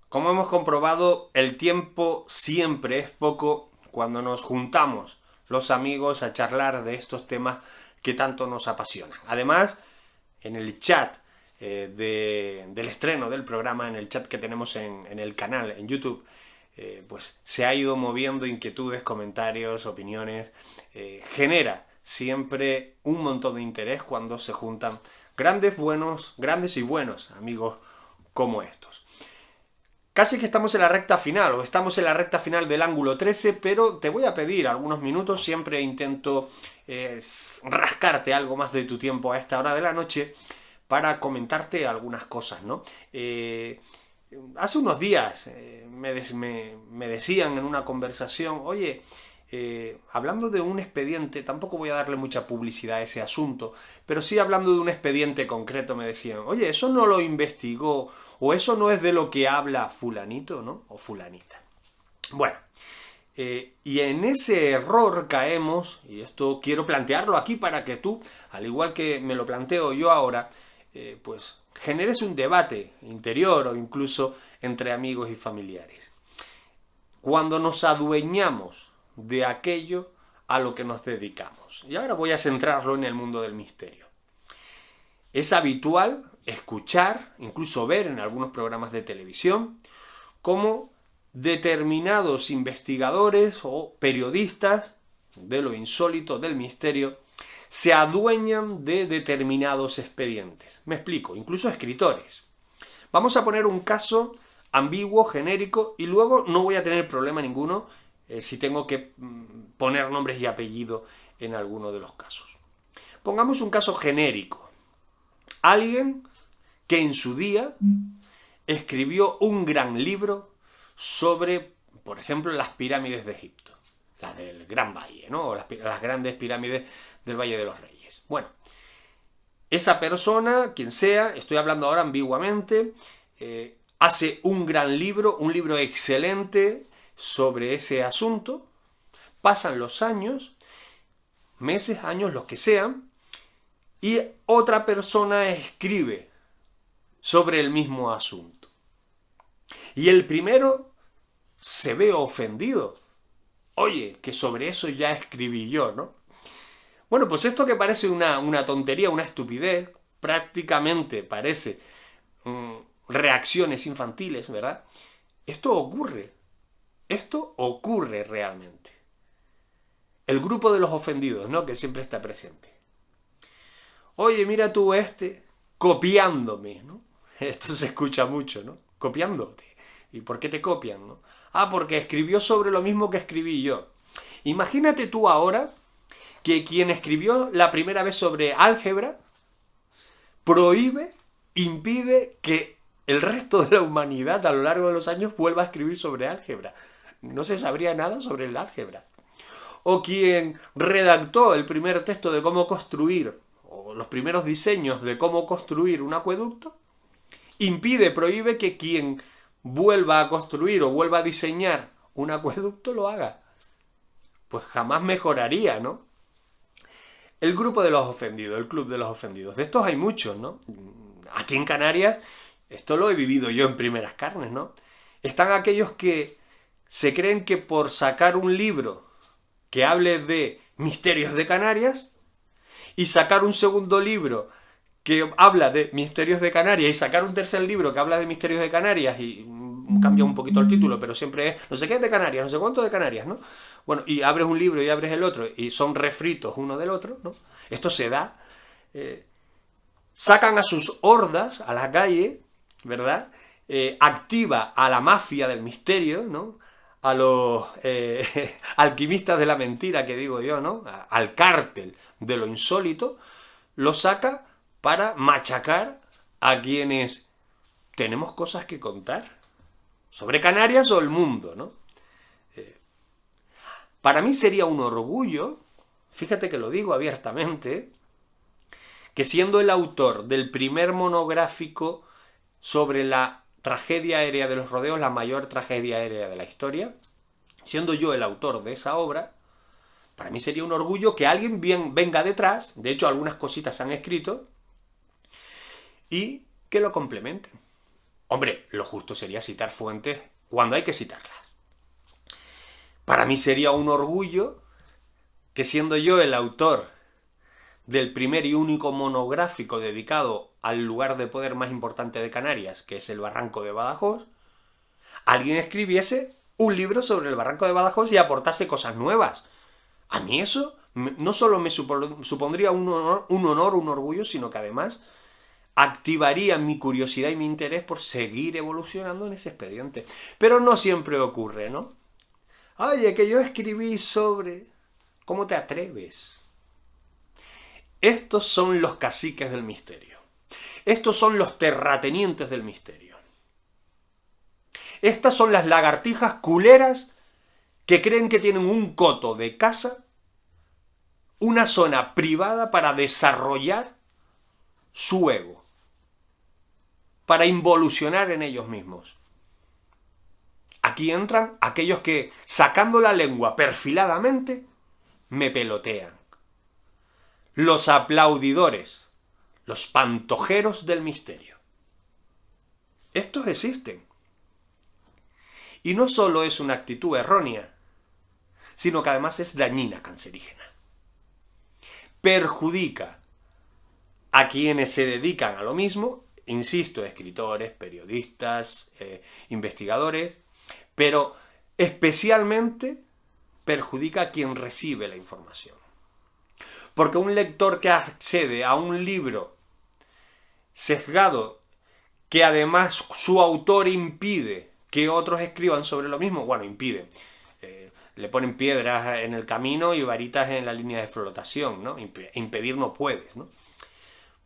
Como hemos comprobado, el tiempo siempre es poco cuando nos juntamos los amigos a charlar de estos temas que tanto nos apasionan. Además, en el chat del estreno del programa, en el chat que tenemos en el canal, en YouTube, pues se ha ido moviendo inquietudes, comentarios, opiniones. Genera siempre un montón de interés cuando se juntan grandes y buenos amigos como estos. Casi que estamos en la recta final, o estamos en la recta final del ángulo 13, pero te voy a pedir algunos minutos, siempre intento rascarte algo más de tu tiempo a esta hora de la noche para comentarte algunas cosas, ¿no? Hace unos días me decían en una conversación, oye, hablando de un expediente, tampoco voy a darle mucha publicidad a ese asunto, pero sí hablando de un expediente concreto me decían, oye, eso no lo investigó, o eso no es de lo que habla fulanito, ¿no? O fulanita. Bueno, y en ese error caemos, y esto quiero plantearlo aquí para que tú, al igual que me lo planteo yo ahora, pues generes un debate interior o incluso entre amigos y familiares. Cuando nos adueñamos de aquello a lo que nos dedicamos. Y ahora voy a centrarlo en el mundo del misterio. Es habitual escuchar, incluso ver en algunos programas de televisión, cómo determinados investigadores o periodistas de lo insólito, del misterio, se adueñan de determinados expedientes. Me explico, incluso escritores. Vamos a poner un caso ambiguo, genérico, y luego no voy a tener problema ninguno si tengo que poner nombres y apellidos en alguno de los casos. Pongamos un caso genérico. Alguien que en su día escribió un gran libro sobre, por ejemplo, las pirámides de Egipto, las del Gran Valle, ¿no? O las grandes pirámides del Valle de los Reyes. Bueno, esa persona, quien sea, estoy hablando ahora ambiguamente, hace un gran libro, un libro excelente sobre ese asunto, pasan los años, meses, años, los que sean, y otra persona escribe sobre el mismo asunto. Y el primero se ve ofendido. Oye, que sobre eso ya escribí yo, ¿no? Bueno, pues esto que parece una tontería, una estupidez, prácticamente parece reacciones infantiles, ¿verdad? Esto ocurre realmente. El grupo de los ofendidos, ¿no? Que siempre está presente. Oye, mira tú copiándome, ¿no? Esto se escucha mucho, ¿no? Copiándote. ¿Y por qué te copian, no? Ah, porque escribió sobre lo mismo que escribí yo. Imagínate tú ahora que quien escribió la primera vez sobre álgebra impide que el resto de la humanidad a lo largo de los años vuelva a escribir sobre álgebra. No se sabría nada sobre el álgebra. O quien redactó el primer texto de cómo construir, o los primeros diseños de cómo construir un acueducto, prohíbe que quien vuelva a construir o vuelva a diseñar un acueducto lo haga. Pues jamás mejoraría, ¿no? El grupo de los ofendidos, el club de los ofendidos. De estos hay muchos, ¿no? Aquí en Canarias, esto lo he vivido yo en primeras carnes, ¿no? Están aquellos que se creen que por sacar un libro que hable de misterios de Canarias y sacar un segundo libro que habla de misterios de Canarias y sacar un tercer libro que habla de misterios de Canarias y cambia un poquito el título, pero siempre es no sé qué es de Canarias, no sé cuánto de Canarias, ¿no? Bueno, y abres un libro y abres el otro y son refritos uno del otro, ¿no? Esto se da. Sacan a sus hordas a la calle, ¿verdad? Activa a la mafia del misterio, ¿no? A los alquimistas de la mentira, que digo yo, ¿no? Al cártel de lo insólito, lo saca para machacar a quienes tenemos cosas que contar sobre Canarias o el mundo, ¿no? Para mí sería un orgullo, fíjate que lo digo abiertamente, que siendo el autor del primer monográfico sobre la tragedia aérea de los rodeos, la mayor tragedia aérea de la historia, siendo yo el autor de esa obra, para mí sería un orgullo que alguien venga detrás, de hecho algunas cositas se han escrito, y que lo complementen. Hombre, lo justo sería citar fuentes cuando hay que citarlas. Para mí sería un orgullo que siendo yo el autor del primer y único monográfico dedicado al lugar de poder más importante de Canarias, que es el Barranco de Badajoz, alguien escribiese un libro sobre el Barranco de Badajoz y aportase cosas nuevas. A mí eso no solo me supondría un honor, un orgullo, sino que además activaría mi curiosidad y mi interés por seguir evolucionando en ese expediente. Pero no siempre ocurre, ¿no? Oye, que yo escribí sobre... ¿Cómo te atreves? Estos son los caciques del misterio. Estos son los terratenientes del misterio. Estas son las lagartijas culeras que creen que tienen un coto de casa, una zona privada para desarrollar su ego, para involucionar en ellos mismos. Aquí entran aquellos que, sacando la lengua perfiladamente, me pelotean. Los aplaudidores, los pantojeros del misterio. Estos existen. Y no solo es una actitud errónea, sino que además es dañina, cancerígena. Perjudica a quienes se dedican a lo mismo, insisto, escritores, periodistas, investigadores, pero especialmente perjudica a quien recibe la información. Porque un lector que accede a un libro sesgado, que además su autor impide que otros escriban sobre lo mismo, bueno, impide, le ponen piedras en el camino y varitas en la línea de flotación, ¿no? Impedir no puedes, ¿no?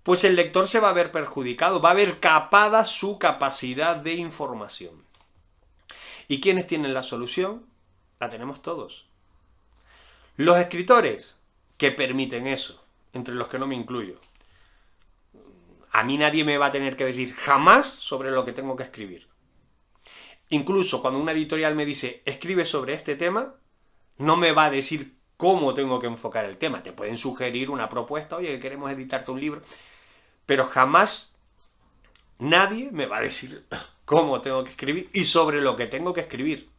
Pues el lector se va a ver perjudicado, va a ver capada su capacidad de información. ¿Y quiénes tienen la solución? La tenemos todos. Los escritores que permiten eso, entre los que no me incluyo. A mí nadie me va a tener que decir jamás sobre lo que tengo que escribir. Incluso cuando una editorial me dice, escribe sobre este tema, no me va a decir cómo tengo que enfocar el tema. Te pueden sugerir una propuesta, oye, que queremos editarte un libro, pero jamás nadie me va a decir cómo tengo que escribir y sobre lo que tengo que escribir.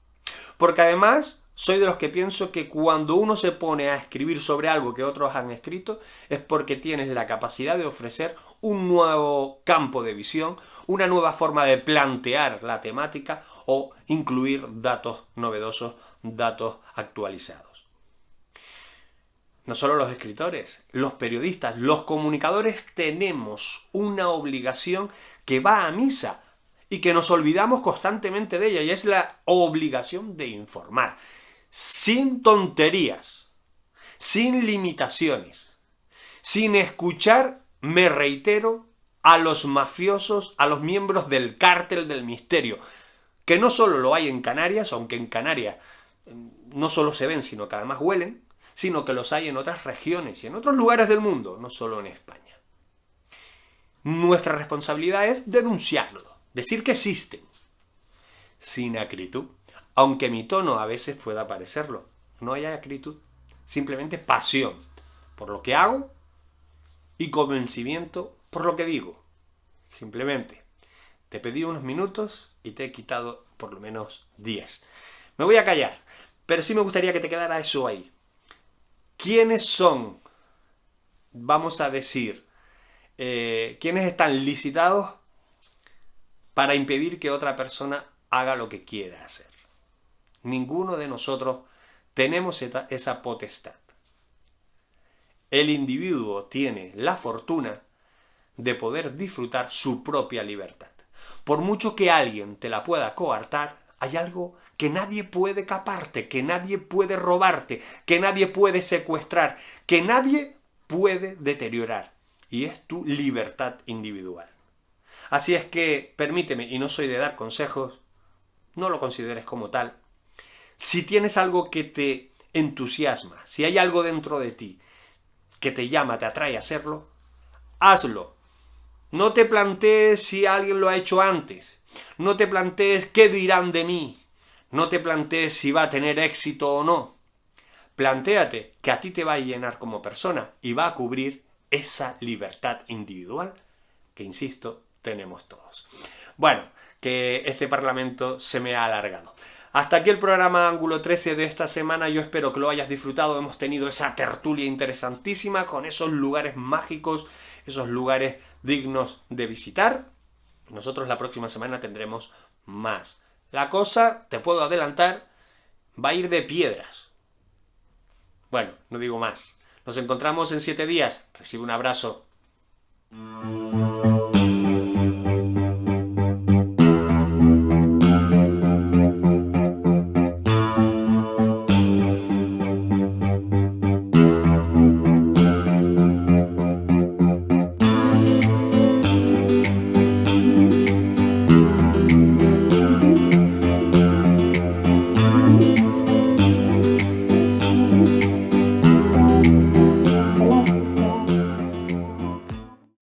Porque además soy de los que pienso que cuando uno se pone a escribir sobre algo que otros han escrito, es porque tienes la capacidad de ofrecer un nuevo campo de visión, una nueva forma de plantear la temática o incluir datos novedosos, datos actualizados. No solo los escritores, los periodistas, los comunicadores tenemos una obligación que va a misa y que nos olvidamos constantemente de ella, y es la obligación de informar, sin tonterías, sin limitaciones, sin escuchar, me reitero, a los mafiosos, a los miembros del cártel del misterio, que no solo lo hay en Canarias, aunque en Canarias no solo se ven, sino que además huelen, sino que los hay en otras regiones y en otros lugares del mundo, no solo en España. Nuestra responsabilidad es denunciarlo, decir que existen, sin acritud, aunque mi tono a veces pueda parecerlo. No hay acritud, simplemente pasión por lo que hago y convencimiento por lo que digo. Simplemente, te pedí unos minutos y te he quitado por lo menos 10. Me voy a callar, pero sí me gustaría que te quedara eso ahí. ¿Quiénes son, vamos a decir, quiénes están licitados para impedir que otra persona haga lo que quiera hacer? Ninguno de nosotros tenemos esa potestad. El individuo tiene la fortuna de poder disfrutar su propia libertad. Por mucho que alguien te la pueda coartar, hay algo que nadie puede caparte, que nadie puede robarte, que nadie puede secuestrar, que nadie puede deteriorar, y es tu libertad individual. Así es que, permíteme, y no soy de dar consejos, no lo consideres como tal. Si tienes algo que te entusiasma, si hay algo dentro de ti que te llama, te atrae a hacerlo, hazlo. No te plantees si alguien lo ha hecho antes. No te plantees qué dirán de mí. No te plantees si va a tener éxito o no. Plantéate que a ti te va a llenar como persona y va a cubrir esa libertad individual que, insisto, tenemos todos. Bueno, que este Parlamento se me ha alargado. Hasta aquí el programa Ángulo 13 de esta semana. Yo espero que lo hayas disfrutado. Hemos tenido esa tertulia interesantísima con esos lugares mágicos, esos lugares dignos de visitar. Nosotros la próxima semana tendremos más. La cosa, te puedo adelantar, va a ir de piedras. Bueno, no digo más. Nos encontramos en 7 días. Recibe un abrazo.